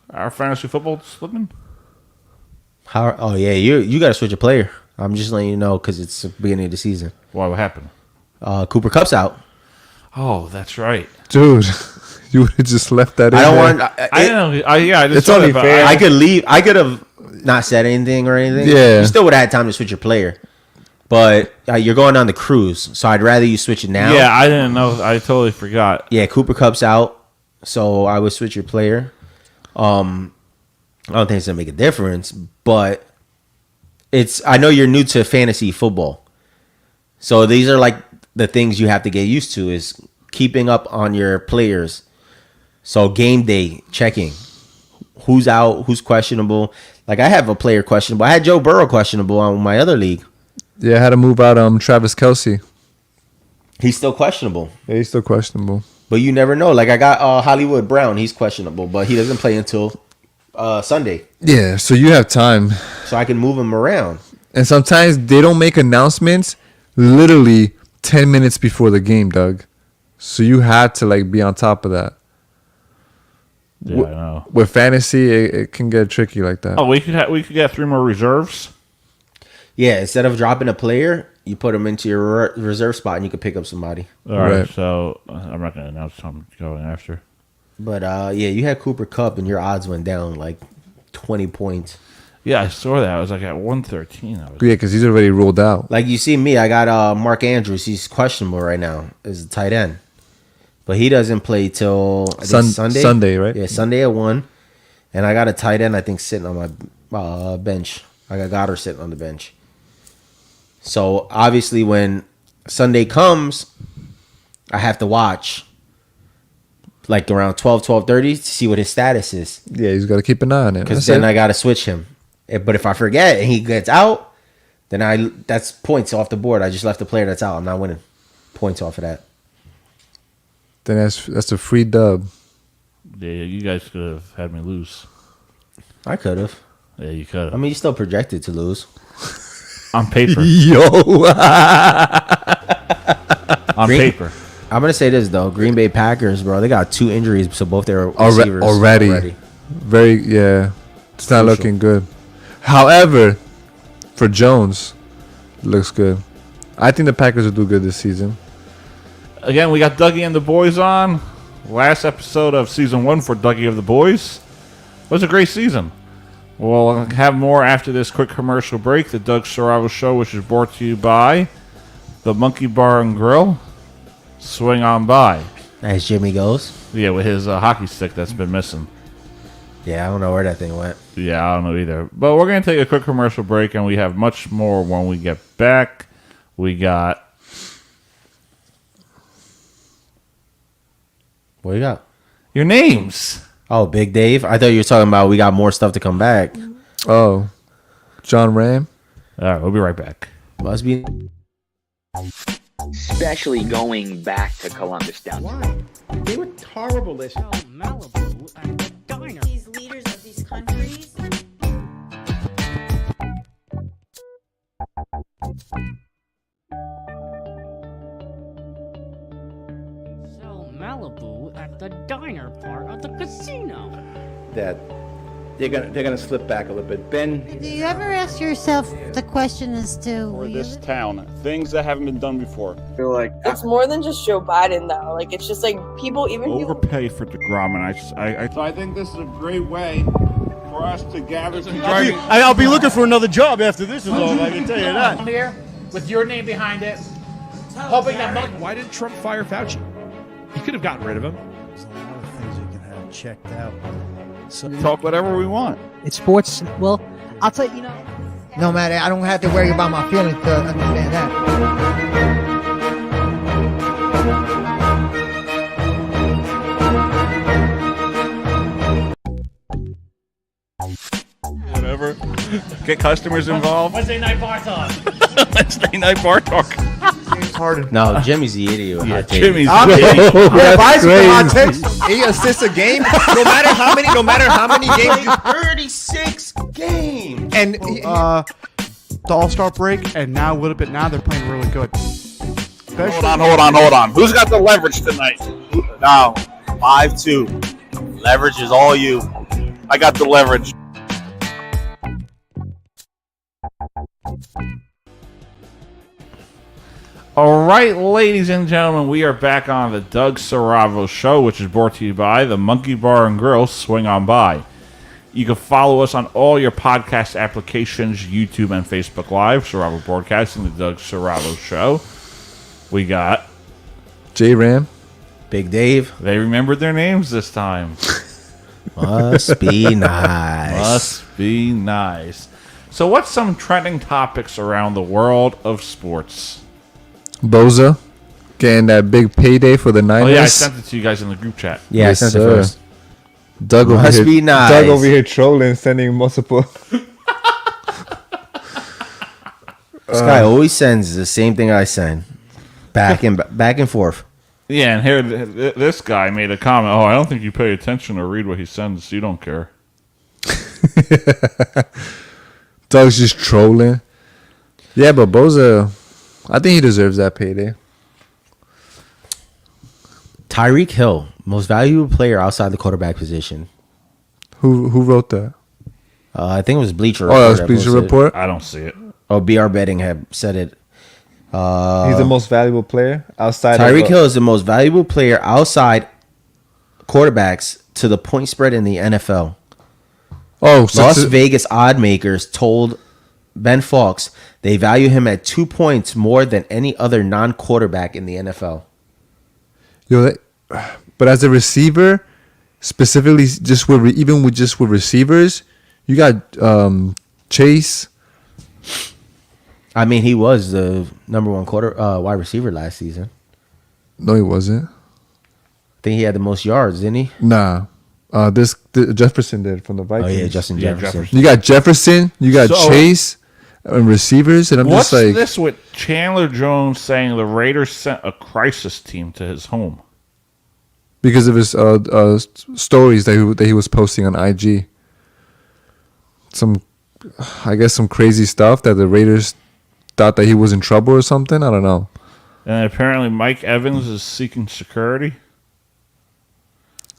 our fantasy football is looking? Oh yeah, you got to switch a player. I'm just letting you know because it's the beginning of the season. Why? What happened? Cooper Kupp's out. Oh, that's right, dude. You would have just left that in. I don't want. I know. I just it's only fair. I could leave. I could have not said anything or anything. Yeah. You still would have had time to switch your player. But you're going on the cruise, so I'd rather you switch it now. Yeah, I didn't know. I totally forgot. Yeah, Cooper Kupp's out, so I would switch your player. I don't think it's gonna make a difference, but I know you're new to fantasy football, so these are like the things you have to get used to is keeping up on your players. So game day checking, who's out, who's questionable. Like I have a player questionable. I had Joe Burrow questionable on my other league. Yeah, I had to move out Travis Kelce. He's still questionable. Yeah, he's still questionable. But you never know. Like I got Hollywood Brown. He's questionable, but he doesn't play until Sunday. Yeah, so you have time. So I can move him around. And sometimes they don't make announcements literally 10 minutes before the game, Doug. So you had to be on top of that. Yeah, I know. With fantasy, it can get tricky like that. Oh, we could get 3 more reserves. Yeah, instead of dropping a player, you put him into your reserve spot, and you could pick up somebody. All right, Right. so I'm not going to announce who I'm going after. But yeah, you had Cooper Kupp, and your odds went down like 20 points. Yeah, I saw that. I was like at 113. Yeah, because he's already ruled out. Like you see me, I got Mark Andrews. He's questionable right now as a tight end, but he doesn't play till I think Sunday. Sunday, right? Yeah, Sunday at 1. And I got a tight end I think sitting on my bench. I got Goddard sitting on the bench. So obviously, when Sunday comes, I have to watch like around 12:30 to see what his status is. Yeah, he's got to keep an eye on it. Because That's then it. I got to switch him. But if I forget and he gets out, then that's points off the board. I just left the player that's out. I'm not winning points off of that. Then that's a free dub. Yeah, you guys could have had me lose. I could have. Yeah, you could have. I mean, you still projected to lose. On paper. Yo. On paper. I'm going to say this, though. Green Bay Packers, bro, they got 2 injuries, so both their receivers already. Very, yeah. It's not Crucial. looking good. However, for Jones, looks good. I think the Packers will do good this season. Again, we got Dougie and the boys on. Last episode of season 1 for Dougie of the boys. It was a great season. We'll have more after this quick commercial break. The Doug Saravo Show, which is brought to you by the Monkey Bar and Grill. Swing on by. As Jimmy goes. Yeah, with his hockey stick that's been missing. Yeah, I don't know where that thing went. Yeah, I don't know either. But we're going to take a quick commercial break, and we have much more when we get back. We got... What you got? Your names. Oh, Big Dave? I thought you were talking about we got more stuff to come back. Oh, John Ram. All right, we'll be right back. Must be... Especially going back to Columbus down. Why? They were horrible this. Malibu and the diner. These leaders of these countries. So Malibu at the diner part of the casino. That they're gonna slip back a little bit. Ben, Do you ever ask yourself the question as to For this town, things that haven't been done before. I feel like It's more than just Joe Biden, though. Like, it's just like people, even people. Overpay for DeGrom, and So I think this is a great way for us to gather some I'll be looking for another job after this is over. I can tell you that. Here, with your name behind it, hoping that Why didn't Trump fire Fauci? He could have gotten rid of him. There's a lot of things you can have checked out. So, talk whatever we want. It's sports. Well, I'll tell you, no matter, I don't have to worry about my feelings to understand that. Whatever. Get customers involved. Wednesday night bar talk. Wednesday night bar talk. James Harden. No, Jimmy's the idiot. with Yeah, hot takes. Jimmy's I'm the idiot. advised for hot crazy. takes. He assists a game. No matter how many games you 36 games. and The All-Star break, and now a little bit now they're playing really good. Especially, Hold on. Who's got the leverage tonight? now 5-2. Leverage is all you. I got the leverage. All right, ladies and gentlemen, we are back on the Doug Saravo Show, which is brought to you by the Monkey Bar and Grill. Swing on by. You can follow us on all your podcast applications, YouTube and Facebook Live. Saravo Broadcasting, the Doug Saravo Show. We got J Ram. Big Dave. They remembered their names this time. Must be nice. Must be nice. So what's some trending topics around the world of sports? Boza getting that big payday for the Oh Niners. yeah, I sent it to you guys in the group chat. Yeah, Yes, I sent it sir. first. Doug over Must here. be nice. Doug over here trolling, sending multiple. This guy always sends the same thing I send. Back and forth. Yeah, and here this guy made a comment. Oh, I don't think you pay attention or read what he sends. You don't care. Doug's just trolling. Yeah, but Boza, I think he deserves that payday. Tyreek Hill, most valuable player outside the quarterback position. Who wrote that? I think it was Bleacher Oh, that Report. was that Bleacher posted it. Report. I don't see it. Oh, BR Betting had said it. He's the most valuable player outside. Tyreek Hill is the most valuable player outside quarterbacks to the point spread in the NFL. Oh, Las Vegas odd makers told Ben Fawkes they value him at 2 points more than any other non-quarterback in the NFL. But as a receiver, specifically, just with receivers, you got Chase. I mean, he was the number one wide receiver last season. No, he wasn't. I think he had the most yards, didn't he? Nah. Jefferson did from the Vikings. Oh yeah, Justin Jefferson. You got Jefferson, you got Chase, and receivers, and I'm What's just like, this with Chandler Jones saying the Raiders sent a crisis team to his home? because of his stories that he was posting on IG. I guess some crazy stuff that the Raiders thought that he was in trouble or something. I don't know. And apparently Mike Evans is seeking security.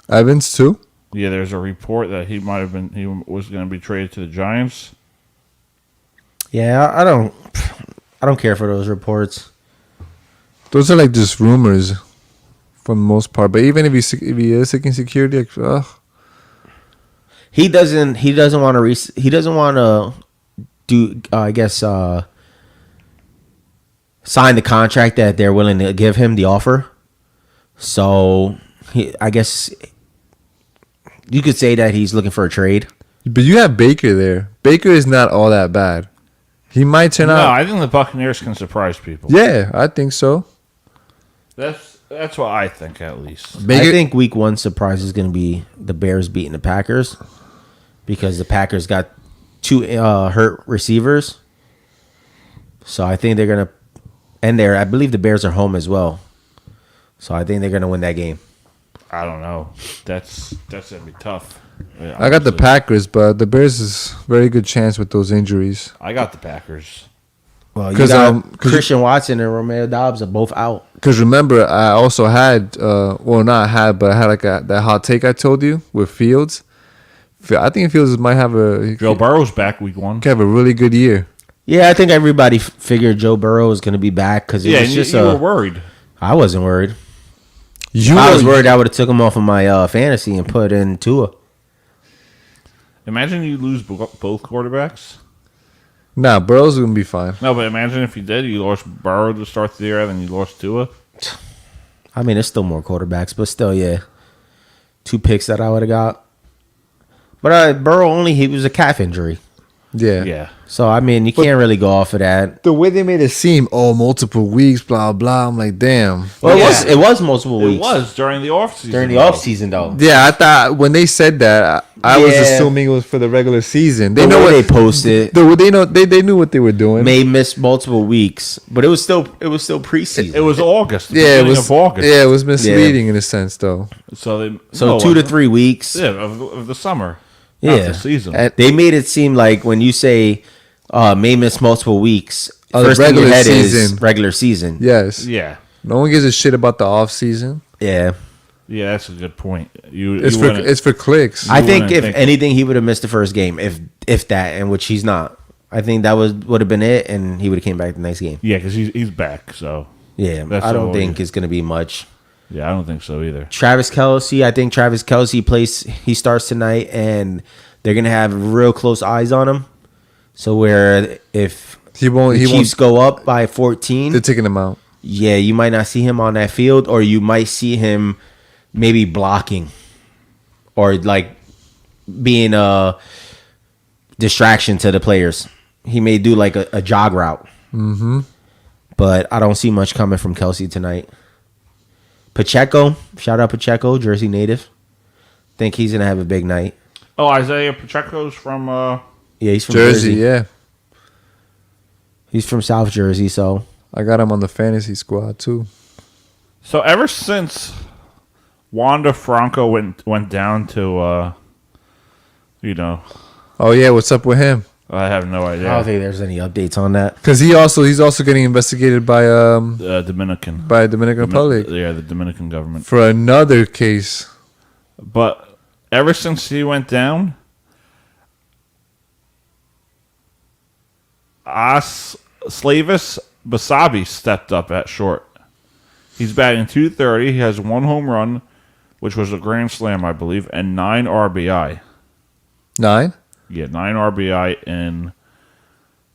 Evans too? Yeah, there's a report that he was going to be traded to the Giants. Yeah, I don't care for those reports. Those are like just rumors for the most part. But even if he is seeking security, like, ugh. He doesn't want to do I guess sign the contract that they're willing to give him, the offer. So I guess you could say that he's looking for a trade. But you have Baker there. Baker is not all that bad. He might turn out. No, I think the Buccaneers can surprise people. Yeah, I think so. That's what I think, at least. I think week 1 surprise is going to be the Bears beating the Packers because the Packers got 2 hurt receivers. So I think they're going to end there. I believe the Bears are home as well. So I think they're going to win that game. I don't know. That's going to be tough. Yeah, I got the Packers, but the Bears is very good chance with those injuries. I got the Packers. Well, you got Christian Watson and Romeo Doubs are both out. Because remember, I also had, not had, but I had like that hot take I told you with Fields. I think Fields might have Joe Burrow's back week 1. Could have a really good year. Yeah, I think everybody figured Joe Burrow was going to be back because it was just you were worried. I wasn't worried. If I was worried, I would have took him off of my fantasy and put in Tua. Imagine you lose both quarterbacks. Nah, Burrow's going to be fine. No, but imagine if you did. You lost Burrow to start the year, then you lost Tua. I mean, there's still more quarterbacks, but still, yeah. 2 picks that I would have got. But Burrow he was a calf injury. Yeah. Yeah. So, I mean, you can't really go off of that. The way they made it seem, multiple weeks, blah, blah. I'm like, damn. Well, it was multiple weeks. It was during the offseason. During the offseason, though. Yeah, I thought when they said that, I was assuming it was for the regular season. They know what they posted. They knew what they were doing. May miss multiple weeks, but it was still preseason. It was August. It was of August. Yeah, it was misleading in a sense, though. So 2 to 3 weeks. Yeah, of the summer. Yeah, not the season. And they made it seem like when you say may miss multiple weeks, first thing in your head season. is regular season. Yes. Yeah. No one gives a shit about the off season. Yeah. Yeah, that's a good point. It's for clicks. I think if anything, he would have missed the first game, if that, and which he's not. I think that would have been it, and he would have came back the next game. Yeah, because he's back. So yeah, I don't think it's going to be much. Yeah, I don't think so either. Travis Kelce, I think Travis Kelce he starts tonight, and they're going to have real close eyes on him. So where if the Chiefs go up by 14, they're taking him out. Yeah, you might not see him on that field, or you might see him maybe blocking or like being a distraction to the players. He may do like a jog route. Mm-hmm. But I don't see much coming from Kelce tonight. Pacheco, shout out Pacheco, Jersey native. Think he's going to have a big night. Oh, Isaiah Pacheco's from... yeah, he's from Jersey, yeah. He's from South Jersey, so... I got him on the fantasy squad, too. So ever since Wanda Franco went down to, Oh, yeah, what's up with him? I have no idea. I don't think there's any updates on that. Because he's also getting investigated by Dominican Republic. Yeah, the Dominican government for another case. But ever since he went down, Slavis Basabe stepped up at short. He's batting .230. He has 1 home run, which was a grand slam, I believe, and 9 RBI. 9? Yeah, 9 RBI in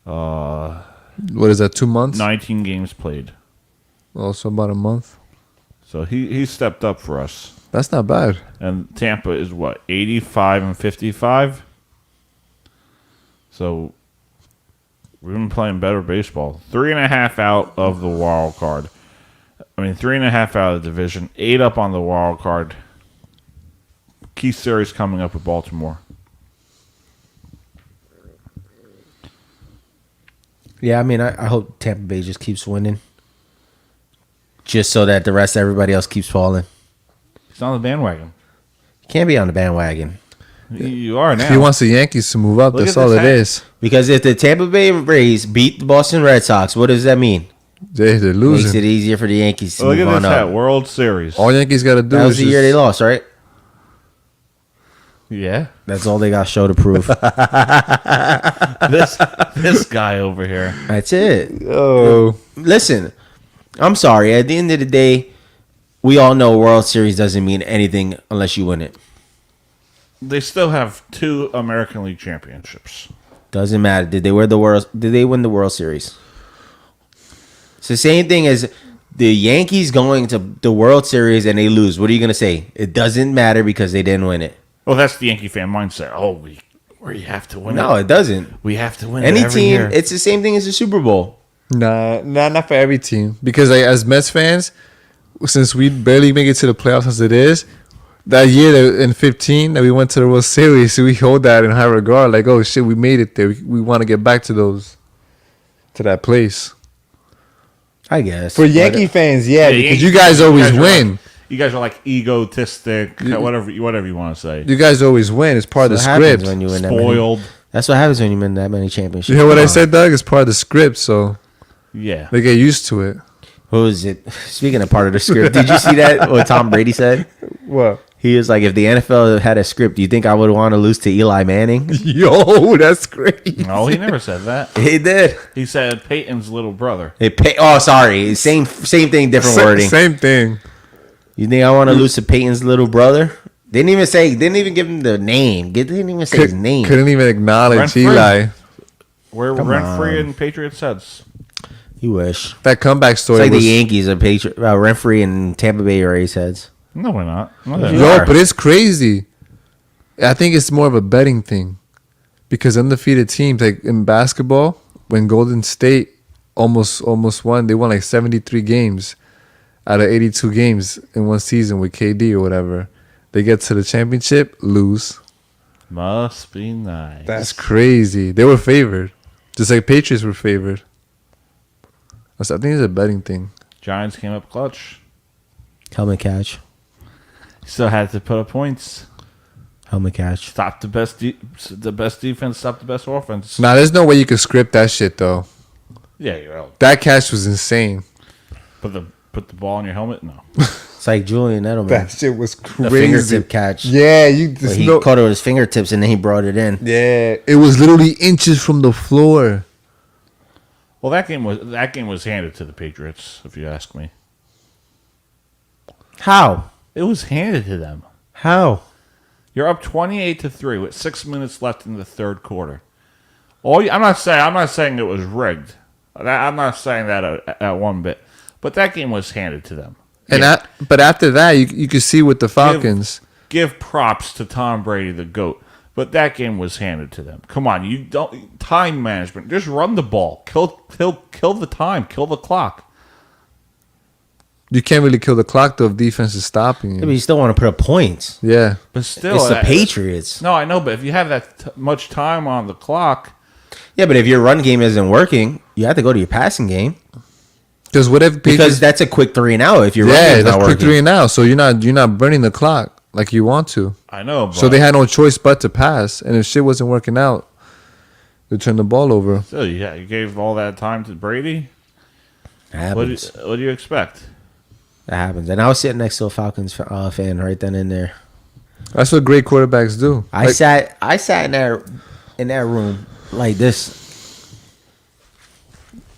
what is that, 2 months? 19 games played. Also about a month. So he stepped up for us. That's not bad. And Tampa is what, 85 and 55? So we've been playing better baseball. 3.5 out of the wild card. 3.5 out of the division. 8 up on the wild card. Key series coming up with Baltimore. Yeah, I hope Tampa Bay just keeps winning. Just so that the rest of everybody else keeps falling. He's on the bandwagon. Can't be on the bandwagon. You are now. He wants the Yankees to move up. That's all it is. Because if the Tampa Bay Rays beat the Boston Red Sox, what does that mean? They're losing. Makes it easier for the Yankees to Look move at on this up. World Series. All Yankees got to do That is was the year they lost, right? Yeah. That's all they got to show to prove. this guy over here. That's it. Oh. Listen, I'm sorry. At the end of the day, we all know World Series doesn't mean anything unless you win it. They still have 2 American League championships. Doesn't matter. Did they win the World Series? It's the same thing as the Yankees going to the World Series and they lose. What are you going to say? It doesn't matter because they didn't win it. Well, that's the Yankee fan mindset. Oh, we have to win it. No, it doesn't. We have to win Any it every team, year. it's the same thing as the Super Bowl. Nah, not for every team. Because as Mets fans, since we barely make it to the playoffs as it is, that year in 15 that we went to the World Series, we hold that in high regard. Like, oh shit, we made it there. We want to get back to that place. I guess. For Yankee fans, yeah, because you guys always win. You guys are like egotistic, whatever you want to say. You guys always win. It's part of the script. When you win Spoiled. That's what happens when you win that many championships. You hear what I said, Doug? It's part of the script, so yeah, they get used to it. What was it? Speaking of part of the script, did you see that? What Tom Brady said? What? He was like, if the NFL had a script, do you think I would want to lose to Eli Manning? Yo, that's great. No, he never said that. He did. He said Peyton's little brother. Sorry. Same thing, different wording. Same thing. You think I want to lose to Peyton's little brother? Didn't even give him the name. Didn't even say his name. Couldn't even acknowledge Rent-free. Eli. We're rent-free in Patriots heads. You wish. That comeback story It's like was... the Yankees are rent-free in Tampa Bay Rays heads. No, we're not. Yo, but it's crazy. I think it's more of a betting thing. Because undefeated teams, like in basketball, when Golden State almost won, they won like 73 games out of 82 games in one season with KD or whatever. They get to the championship, lose. Must be nice. That's crazy. They were favored. Just like Patriots were favored. I think it's a betting thing. Giants came up clutch. Helmet catch. Still had to put up points. Helmet catch. Stop the best defense. Stop the best offense. Nah, there's no way you could script that shit though. Yeah, you're out. That catch was insane. Put the ball in your helmet. No. It's like Julian Edelman. That shit was crazy. The fingertip catch. Yeah, he caught it with his fingertips and then he brought it in. Yeah, it was literally inches from the floor. Well, that game was handed to the Patriots, if you ask me. How? It was handed to them. How? You're up 28-3 with 6 minutes left in the third quarter. I'm not saying it was rigged. I'm not saying that at one bit. But that game was handed to them. But after that, you could see with the Falcons. Give props to Tom Brady, the GOAT. But that game was handed to them. Come on, you don't time management. Just run the ball. Kill the time. Kill the clock. You can't really kill the clock though if defense is stopping you. Yeah, but you still want to put up points. Yeah, but still, it's the Patriots. No, I know, but if you have that much time on the clock, yeah. But if your run game isn't working, you have to go to your passing game. Because that's a quick 3 and out. If your run game's that's not quick working. 3 and out. So you're not burning the clock like you want to. I know. So they had no choice but to pass, and if shit wasn't working out, they turned the ball over. Still, yeah, you gave all that time to Brady. What do you expect? That happens. And I was sitting next to a Falcons fan right then and there. That's what great quarterbacks do. I sat in that room like this.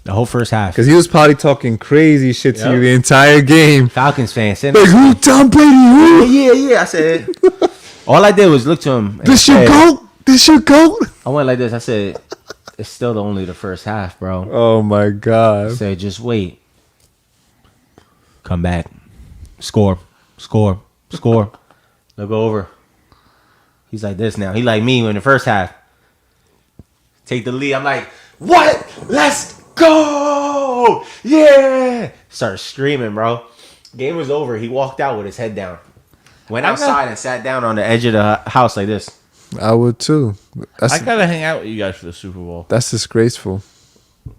The whole first half. Because he was probably talking crazy shit to you the entire game. Falcons fan. Like, who? Tom Brady, who? Yeah. I said, all I did was look to him. This your GOAT? This your GOAT? I went like this. I said, it's still only the first half, bro. Oh, my God. I said, just wait. Come back. Score. They'll go over. He's like this now. He like me in the first half. Take the lead. I'm like, what? Let's go! Yeah! Started screaming, bro. Game was over. He walked out with his head down. Went outside and sat down on the edge of the house like this. I would too. I gotta hang out with you guys for the Super Bowl. That's disgraceful.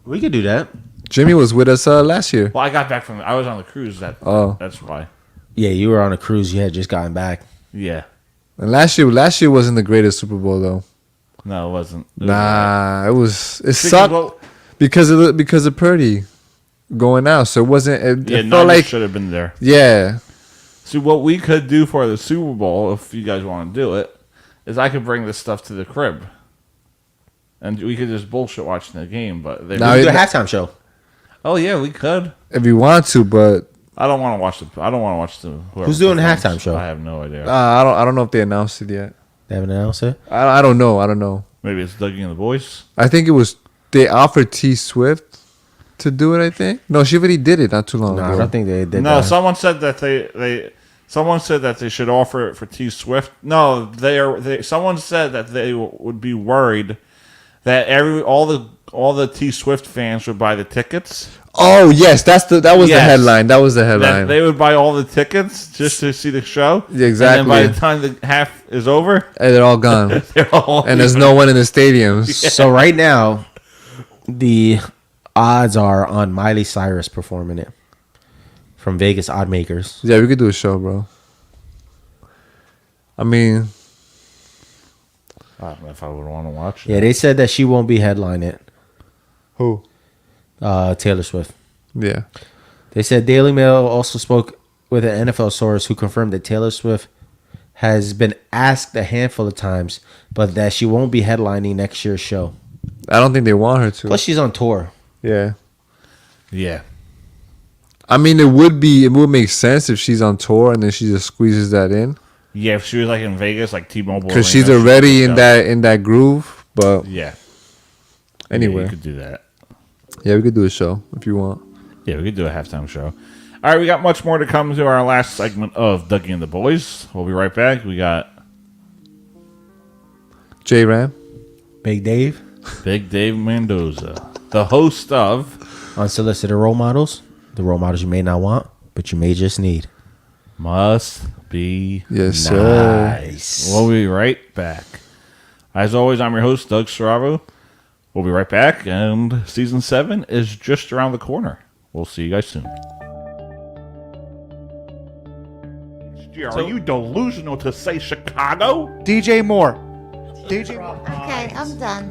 We could do that. Jimmy was with us last year. Well, I got back I was on the cruise. That's why. Yeah, you were on a cruise. You had just gotten back. Yeah. And last year wasn't the greatest Super Bowl though. No, it wasn't. It sucked because of Purdy going out. So it wasn't. It felt like should have been there. Yeah. See, what we could do for the Super Bowl, if you guys want to do it, is I could bring this stuff to the crib, and we could just bullshit watching the game. But we could do a halftime show. Oh yeah, we could if you want to, but I don't want to watch the. Who's doing the halftime show? I have no idea. I don't know if they announced it yet. They haven't announced it? I don't know. Maybe it's Dougie and the Boys. I think it was they offered T Swift to do it. I think no, she already did it not too long ago. I don't think they did. No, that. someone said that someone said that they should offer it for T Swift. No, someone said that they would be worried that all the T Swift fans would buy the tickets. Oh yes, that was the headline. That was the headline. That they would buy all the tickets just to see the show. Yeah, exactly. And then by the time the half is over, and they're all gone. And there's no one in the stadiums. Yeah. So right now, the odds are on Miley Cyrus performing it from Vegas Odd Makers. Yeah, we could do a show, bro. I mean, I don't know if I would want to watch it. Yeah, they said that she won't be headlining it. Who? Taylor Swift. Yeah. They said Daily Mail also spoke with an NFL source who confirmed that Taylor Swift has been asked a handful of times, but that she won't be headlining next year's show. I don't think they want her to. Plus, she's on tour. Yeah. Yeah. I mean, it would make sense if she's on tour and then she just squeezes that in. Yeah, if she was like in Vegas, like T-Mobile, because she's already in that groove. But yeah. Anyway, yeah, you could do that. Yeah, we could do a show if you want. Yeah, we could do a halftime show. All right, we got much more to come to our last segment of Dougie and the Boys. We'll be right back. We got J Ram, Big Dave Mendoza, the host of Unsolicited Role Models, the role models you may not want, but you may just need. Must be yes, nice. Sir. We'll be right back. As always, I'm your host, Doug Stravo. We'll be right back, and Season 7 is just around the corner. We'll see you guys soon. Are you delusional to say Chicago? DJ Moore. DJ Moore. Okay, I'm done.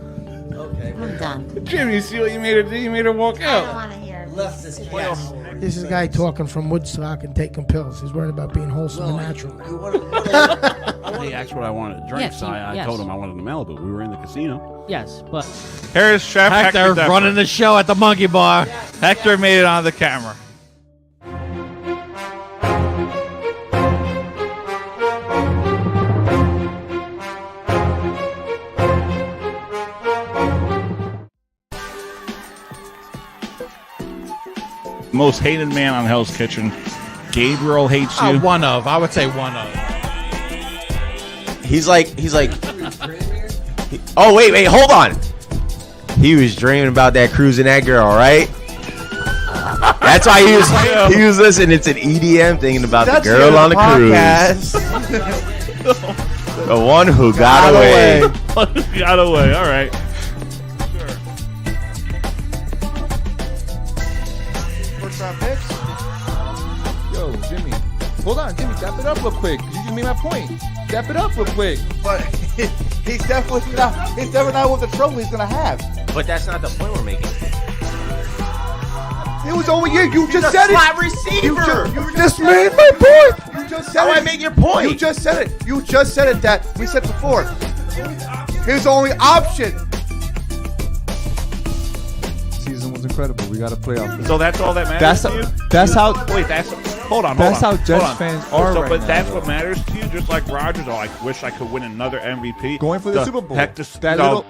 Okay. I'm done. Jim, you see what you made her do? You made her walk I out. don't want to hear it. Left this class. This is a guy talking from Woodstock and taking pills. He's worried about being wholesome and natural. He asked what I wanted to drink, Yes, so I yes. told him I wanted a Malibu. We were in the casino. Yes, but Here's Chef Hector Depper. running the show at the Monkey Bar. Hector made it on the camera. Most hated man on Hell's Kitchen. Gabriel hates you. I would say one of. He's like. Oh wait, hold on. He was dreaming about that cruise and that girl, right? That's why he was listening to an EDM, thinking about the girl on the cruise, the one who got away. Got away. All right. First round picks. Yo, Jimmy. Hold on, Jimmy. Dap it up real quick. You just made my point. Dap it up real quick. But he's definitely not what the trouble he's gonna have. But that's not the point we're making. It was over you. You just said it. Slot receiver. You just made my point. You just said How it. I make your point? You just said it. You just said it that we said before. His only option. Season was incredible. incredible. We got a playoff. So that's all that matters to you? Wait, hold on. That's how hold Jets on. fans are So, right but now, that's though. what matters to you, just like Rodgers. Oh, I wish I could win another MVP. Going for the Super Bowl. Heck, That little-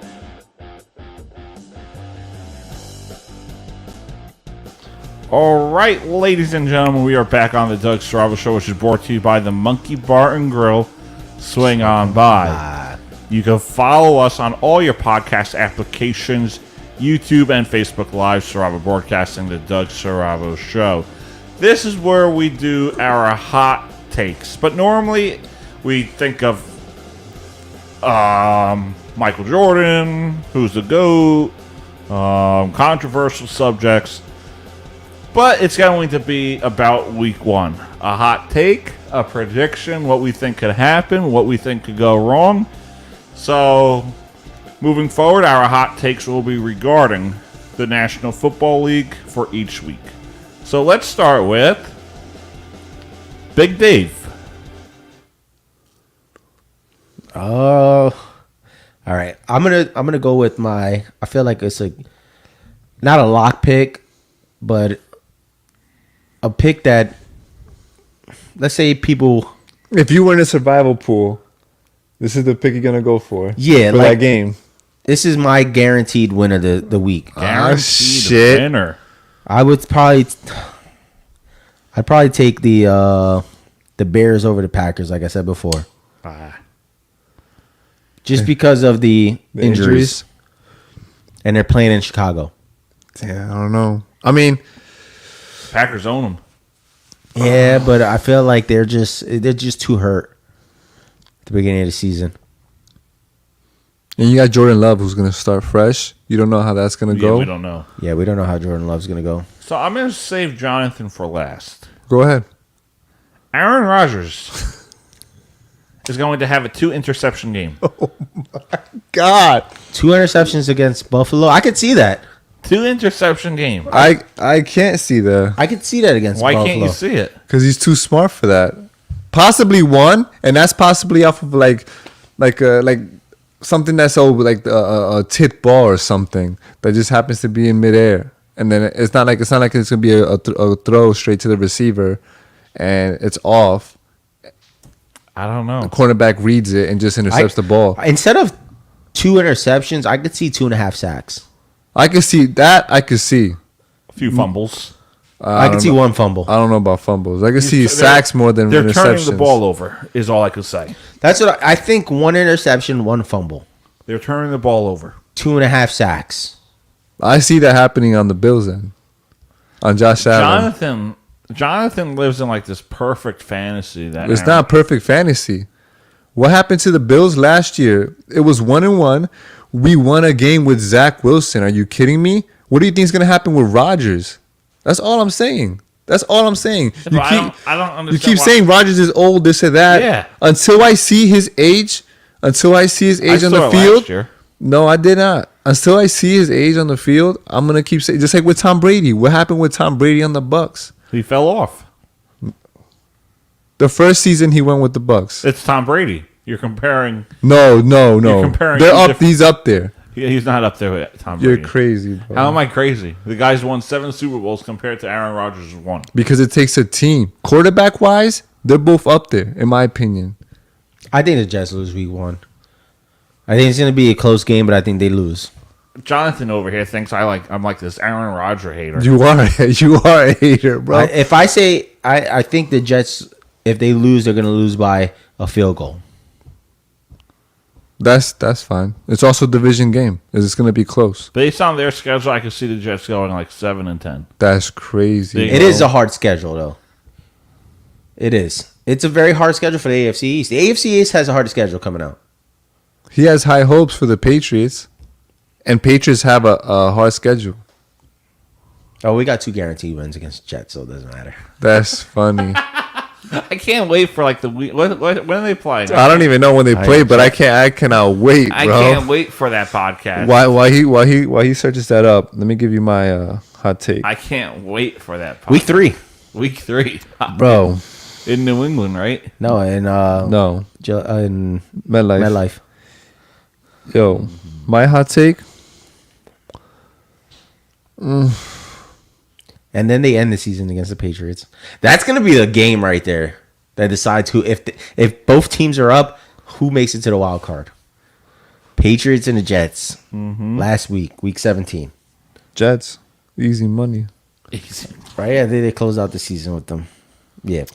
All right, ladies and gentlemen, we are back on the Doug Strava Show, which is brought to you by the Monkey Bar and Grill. Swing on by. You can follow us on all your podcast applications, YouTube and Facebook Live, Saravo Broadcasting, the Doug Saravo Show. This is where we do our hot takes, but normally we think of Michael Jordan, who's the GOAT, controversial subjects. But it's going to be about week one. A hot take, a prediction, what we think could happen, what we think could go wrong. So, moving forward, our hot takes will be regarding the National Football League for each week. So let's start with Big Dave. All right. I'm gonna go with I feel like it's not a lock pick, but a pick that, let's say people. If you were in a survival pool, this is the pick you're gonna go for. Yeah, for that game. This is my guaranteed win of the week. Guaranteed winner. I'd probably take the Bears over the Packers, like I said before. Just because of the injuries. And they're playing in Chicago. Yeah, I don't know. I mean, Packers own them. Yeah, but I feel like they're just too hurt at the beginning of the season. And you got Jordan Love, who's going to start fresh. You don't know how that's going to go. We don't know. Yeah, we don't know how Jordan Love's going to go. So I'm going to save Jonathan for last. Go ahead. Aaron Rodgers is going to have a 2-interception game. Oh, my God. 2 interceptions against Buffalo. I could see that. 2-interception game. I can't see that. I could see that against Why Buffalo. can't you see it? Because he's too smart for that. Possibly one, and that's possibly off of like something that's like a tit ball or something that just happens to be in midair, and then it's not like it's gonna be a throw straight to the receiver, and it's off. I don't know. The cornerback reads it and just intercepts the ball. Instead of 2 interceptions, I could see 2.5 sacks. I could see that. I could see a few fumbles. I could see 1 fumble. I don't know about fumbles. I could see sacks more than they're interceptions. turning the ball over. Is all I could say. That's what I think. 1 interception, 1 fumble. They're turning the ball over. 2.5 sacks. I see that happening on the Bills end. On Josh Allen. Jonathan lives in like this perfect fantasy that It's not perfect fantasy. What happened to the Bills last year? It was 1-1. We won a game with Zach Wilson. Are you kidding me? What do you think is going to happen with Rodgers? That's all I'm saying. That's all I'm saying. I don't understand. You keep saying Rodgers is old, this or that. Yeah. Until I see his age on the field. No, I did not. Until I see his age on the field, I'm gonna keep saying, just like with Tom Brady. What happened with Tom Brady on the Bucks? He fell off. The first season he went with the Bucks. It's Tom Brady. You're comparing. No. You're comparing. They're up. He's up there. He's not up there with Tom Brady. You're crazy, bro. How am I crazy? The guy's won 7 Super Bowls compared to Aaron Rodgers' 1. Because it takes a team. Quarterback wise, they're both up there, in my opinion. I think the Jets lose week 1. I think it's going to be a close game, but I think they lose. Jonathan over here thinks I'm like this Aaron Rodgers hater. You are a hater, bro. If I say I think the Jets, if they lose, they're going to lose by a field goal. That's fine. It's also a division game. It's going to be close. Based on their schedule, I could see the Jets going like 7-10. That's crazy. It is a hard schedule, though. It is. It's a very hard schedule for the AFC East. The AFC East has a hard schedule coming out. He has high hopes for the Patriots, and Patriots have a hard schedule. Oh, we got 2 guaranteed wins against Jets, so it doesn't matter. That's funny. I can't wait for like the week. When are they playing? I don't even know when they play, but I cannot wait, bro. I can't wait for that podcast. While he searches that up, let me give you my hot take. I can't wait for that podcast. Week 3. Week 3. Bro. In New England, right? No, in MetLife. Yo, my hot take. And then they end the season against the Patriots. That's going to be the game right there that decides who, if both teams are up, who makes it to the wild card. Patriots and the Jets. Last week 17. Jets, easy money. Easy. Right? Yeah, they closed out the season with them. Yeah.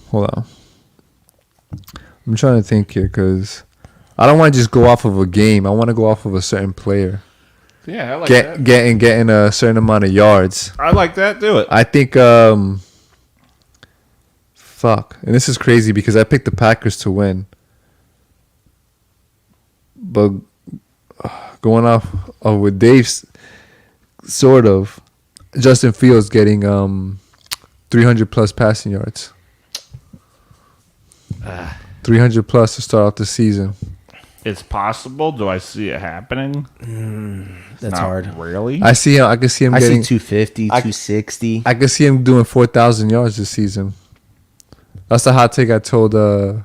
Hold on. I'm trying to think here because I don't want to just go off of a game. I want to go off of a certain player. Yeah, I like that. Getting a certain amount of yards. I like that. Do it. I think fuck. And this is crazy because I picked the Packers to win. But going off of with Dave's sort of Justin Fields getting 300 plus passing yards. 300 plus to start out the season. It's possible. Do I see it happening? That's Not hard. Really? I see him. I can see him I getting see 250, 260. I can see him doing 4,000 yards this season. That's the hot take I told Doug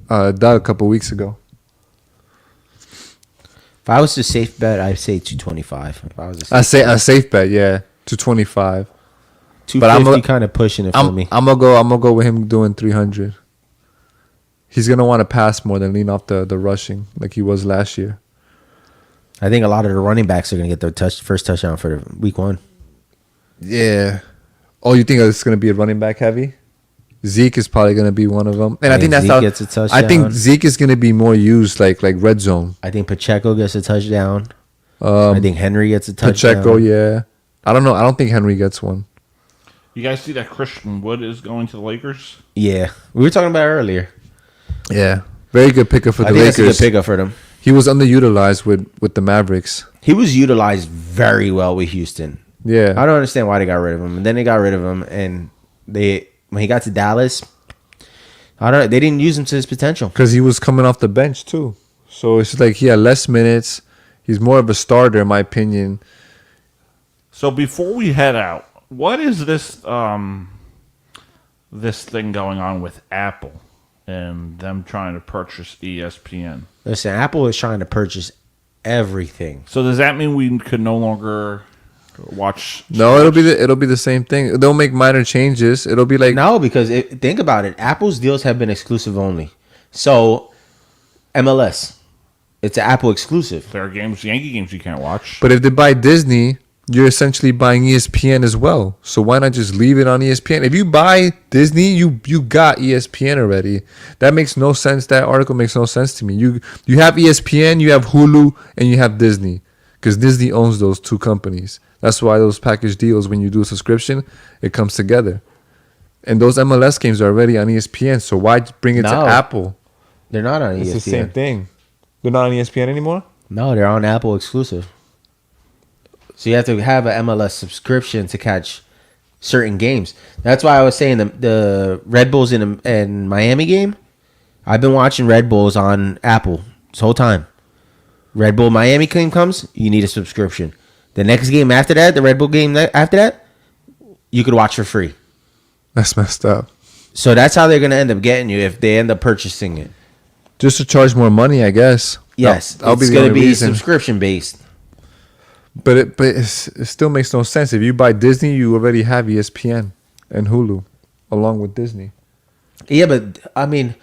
a couple weeks ago. If I was to safe bet, I'd say 225. If I was I say a safe bet, yeah, 225. 250 kind of pushing it for me. I'm gonna go with him doing 300. He's gonna want to pass more than lean off the rushing like he was last year. I think a lot of the running backs are gonna get their first touchdown for week 1. Yeah. Oh, you think it's gonna be a running back heavy? Zeke is probably gonna be one of them, and I think that's Zeke how. gets a touchdown. I think Zeke is gonna be more used like red zone. I think Pacheco gets a touchdown. I think Henry gets a touchdown. Pacheco, yeah. I don't know. I don't think Henry gets one. You guys see that Christian Wood is going to the Lakers? Yeah, we were talking about it earlier. Yeah, very good pickup for the Lakers. That's a good pickup for them. He was underutilized with the Mavericks. He was utilized very well with Houston. Yeah, I don't understand why they got rid of him. And then they got rid of him, and when he got to Dallas, they didn't use him to his potential because he was coming off the bench too. So it's like he had less minutes. He's more of a starter, in my opinion. So before we head out, what is this this thing going on with Apple and them trying to purchase ESPN? Listen, Apple is trying to purchase everything. So does that mean we could no longer watch? No, it'll be the same thing. They'll make minor changes. It'll be like no, because think about it. Apple's deals have been exclusive only. So MLS, it's an Apple exclusive. There are games, Yankee games you can't watch. But if they buy Disney, you're essentially buying ESPN as well. So why not just leave it on ESPN? If you buy Disney, you got ESPN already. That makes no sense. That article makes no sense to me. You have ESPN, you have Hulu, and you have Disney. Because Disney owns those two companies. That's why those package deals, when you do a subscription, it comes together. And those MLS games are already on ESPN. So why bring it to Apple? They're not on ESPN. It's the same thing. They're not on ESPN anymore? No, they're on Apple exclusive. So you have to have an MLS subscription to catch certain games. That's why I was saying the Red Bulls in Miami game. I've been watching Red Bulls on Apple this whole time. Red Bull Miami game comes, you need a subscription. The next game after that, the Red Bull game after that, you could watch for free. That's messed up. So that's how they're going to end up getting you if they end up purchasing it. Just to charge more money, I guess. Yes, That'll it's going to be subscription based. But it still makes no sense. If you buy Disney, you already have ESPN and Hulu along with Disney. Yeah, but I mean,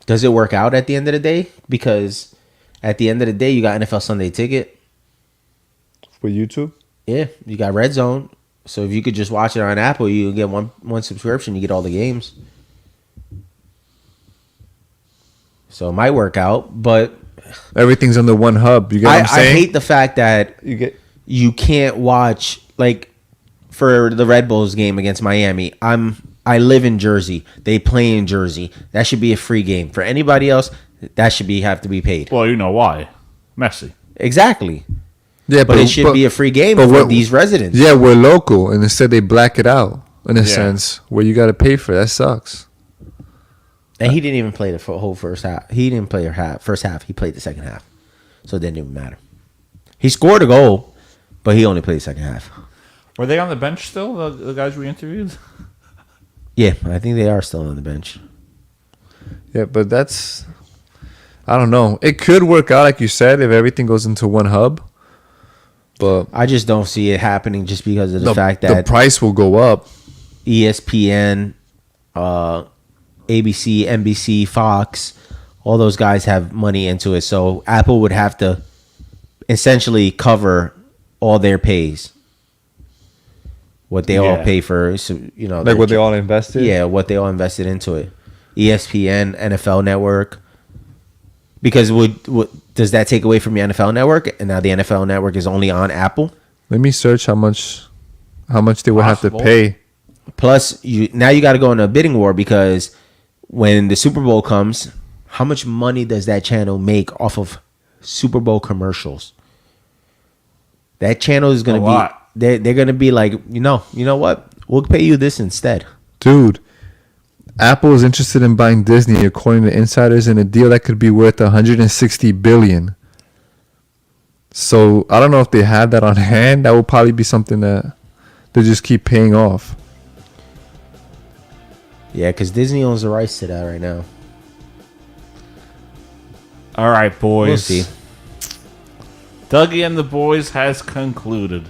does it work out at the end of the day? Because at the end of the day, you got NFL Sunday Ticket. For YouTube? Yeah, you got Red Zone. So if you could just watch it on Apple, you get one subscription, you get all the games. So it might work out, but everything's under one hub. You get what I'm saying? I hate the fact that you can't watch, like, for the Red Bulls game against Miami. I live in Jersey. They play in Jersey. That should be a free game. For anybody else, that should have to be paid. Well, you know why. Messi. Exactly. Yeah, but it should be a free game for these residents. Yeah, we're local, and instead they black it out in a sense where you got to pay for it. That sucks. And he didn't even play the whole first half. He didn't play the first half. He played the second half. So it didn't even matter. He scored a goal, but he only played the second half. Were they on the bench still, the guys we interviewed? Yeah, I think they are still on the bench. Yeah, but I don't know. It could work out, like you said, if everything goes into one hub. But I just don't see it happening just because of the fact the that price will go up. ESPN, ABC, NBC, Fox, all those guys have money into it. So Apple would have to essentially cover all their pays. What they all pay for, so, you know, Like what they all invested? Yeah, what they all invested into it. ESPN, NFL Network. Because does that take away from the NFL Network? And now the NFL Network is only on Apple? Let me search how much they would have to pay. Plus, you got to go in a bidding war because when the Super Bowl comes, how much money does that channel make off of Super Bowl commercials? That channel is going to be they're going to be like, you know what? We'll pay you this instead. Dude, Apple is interested in buying Disney, according to insiders, in a deal that could be worth $160 billion. So I don't know if they had that on hand. That would probably be something that they just keep paying off. Yeah, because Disney owns the rights to that right now. All right, boys. We'll see. Dougie and the Boys has concluded.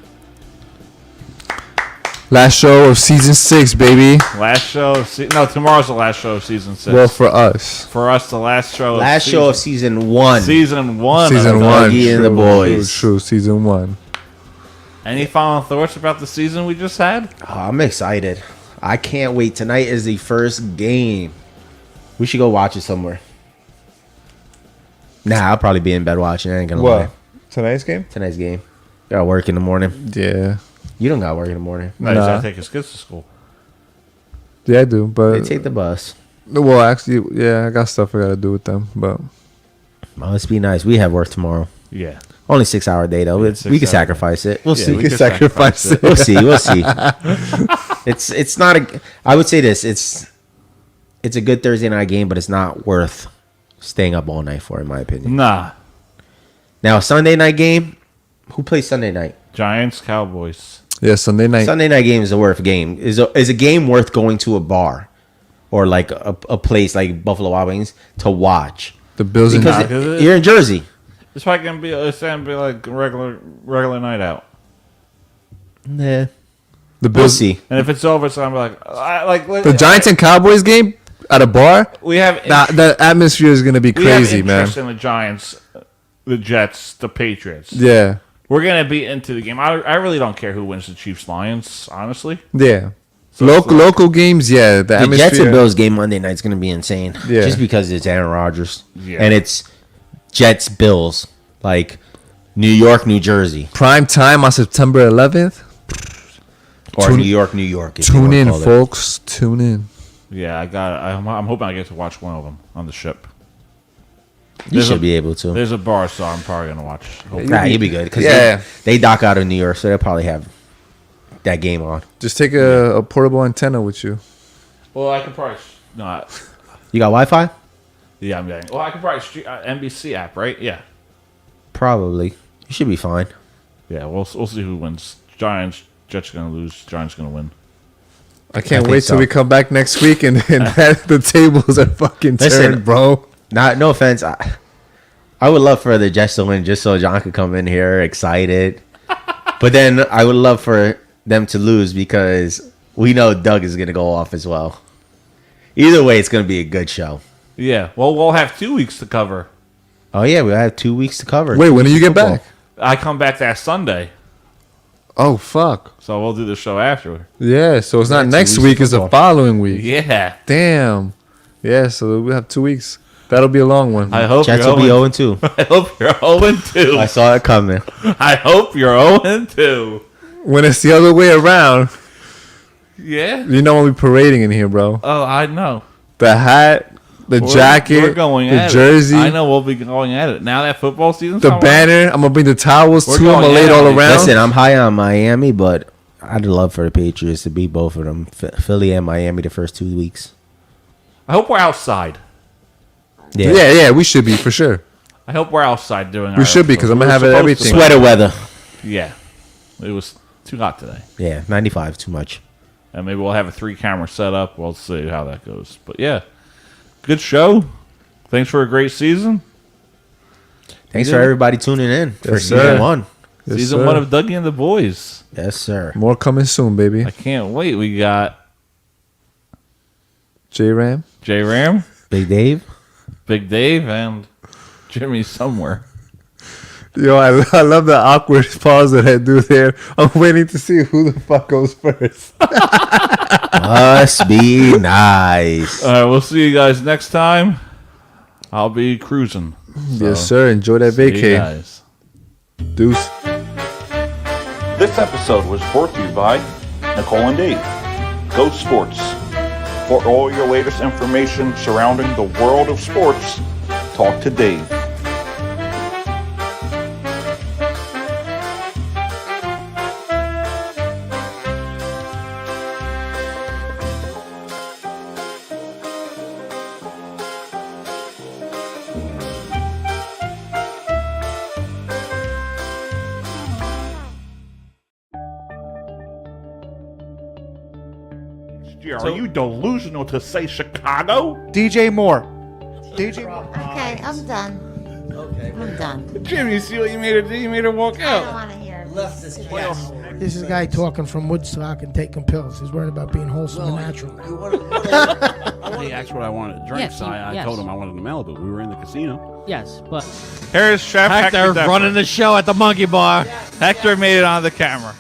Last show of season 6, baby. Last show of no, tomorrow's the last show of season 6. Well, for us. For us, the last show. Last show of season 1. Season 1. Season 1. Dougie and the Boys. True. Season 1. Any final thoughts about the season we just had? Oh, I'm excited. I can't wait. Tonight is the first game. We should go watch it somewhere. Nah, I'll probably be in bed watching. I ain't gonna lie. Tonight's game? Tonight's game. Gotta work in the morning. Yeah. You don't gotta work in the morning. No, he's gotta take his kids to school. Yeah, I do, but They take the bus. Well, actually, yeah, I got stuff I gotta do with them, but Oh, let's be nice. We have work tomorrow. Yeah. Only 6 hour day though. Yeah, We can 6 hours. sacrifice it. We'll Yeah, see. we can sacrifice it. We'll see. We'll see. It's not a. I would say this. It's a good Thursday night game, but it's not worth staying up all night for, in my opinion. Nah. Now Sunday night game. Who plays Sunday night? Giants, Cowboys. Yeah, Sunday night. Sunday night game is a worth game. Is a game worth going to a bar or like a place like Buffalo Wild Wings to watch. The Bills because you're in Jersey. It's probably gonna be like a regular night out. Yeah. The We'll Bills see. And if it's over, it's gonna be like The Giants and Cowboys game at a bar. We have the atmosphere is gonna be crazy, we have man. interest in the Giants, the Jets, the Patriots. Yeah. We're gonna be into the game. I really don't care who wins the Chiefs Lions, honestly. Yeah. So Local games, yeah. The atmosphere. Jets and Bills game Monday night is going to be insane. Yeah. Just because it's Aaron Rodgers. Yeah. And it's Jets Bills. Like New York, New Jersey. Prime time on September 11th. Or New York, New York. if you Tune wanna in, call it. folks. Tune in. Yeah, I'm hoping I get to watch one of them on the ship. You should be able to. There's a bar, so I'm probably gonna watch. Nah, you'll be good. Because Yeah. they dock out of New York, so they'll probably have that game on. Just take a portable antenna with you. Well, I could probably not. You got Wi-Fi? Yeah, I'm getting. Well, I could probably stream NBC app, right? Yeah. Probably. You should be fine. Yeah, we'll see who wins. Giants, Jets are gonna lose. Giants gonna win. I can't think wait till so. we come back next week and the tables are fucking Listen, turned, bro. No offense. I would love for the Jets to win just so John could come in here excited. But then I would love for them to lose because we know Doug is going to go off as well. Either way, it's going to be a good show. Yeah. Well, we'll have 2 weeks to cover. Oh, yeah. We'll have 2 weeks to cover. Wait, 2 when do weeks you of get football. back? I come back that Sunday, Oh, fuck. so we'll do the show after. Yeah, so it's not Yeah, 2 next weeks week, of it's the football. following week. Yeah. Damn. Yeah, so we have 2 weeks. That'll be a long one. I hope Jets you're will be 0-2. I hope you're 0-2. I saw it coming. I hope you're 0-2. When it's the other way around, Yeah. you know when we parading in here, bro. Oh, I know. The hat, the jacket, We're going the at jersey, It. I know we'll be going at it now that football season's the coming. banner. I'm gonna bring the towels We're too. I'm gonna going lay it at all it. around. Listen, I'm high on Miami, but I'd love for the Patriots to beat both of them. Philly and Miami the first 2 weeks. I hope we're outside. Yeah, we should be for sure. I hope we're outside doing. We should be, 'cause I'm gonna have it everything. Sweater weather. Yeah, it was too hot today, Yeah, 95 too much. and maybe we'll have a 3-camera setup. We'll see how that goes. But yeah, good show. Thanks for a great season. Thanks for everybody tuning in for Yes, season sir. 1. Yes, Season sir. 1 of Dougie and the Boys. Yes, sir. More coming soon, baby. I can't wait. We got J-Ram. J-Ram, Big Dave. Big Dave, and Jimmy somewhere. Yo, I love the awkward pause that I do there. I'm waiting to see who the fuck goes first. Must be nice. All right, we'll see you guys next time. I'll be cruising. Yes, sir. Enjoy that See you vacay. guys. Deuce. This episode was brought to you by Nicole and Dave. Go Sports. For all your latest information surrounding the world of sports, talk to Dave. Are you delusional to say Chicago? DJ Moore. DJ Moore. Okay, I'm done. Okay. I'm done. Jimmy, see what you made her do? You made her walk I don't out. want to hear it. This is a guy talking from Woodstock and taking pills. He's worried about being wholesome and natural. He asked what I wanted to drink, Yes, so I yes. told him I wanted a Malibu. We were in the casino. Yes, but Here's Chef Hector Hector running the show at the Monkey Bar. Hector made it on the camera.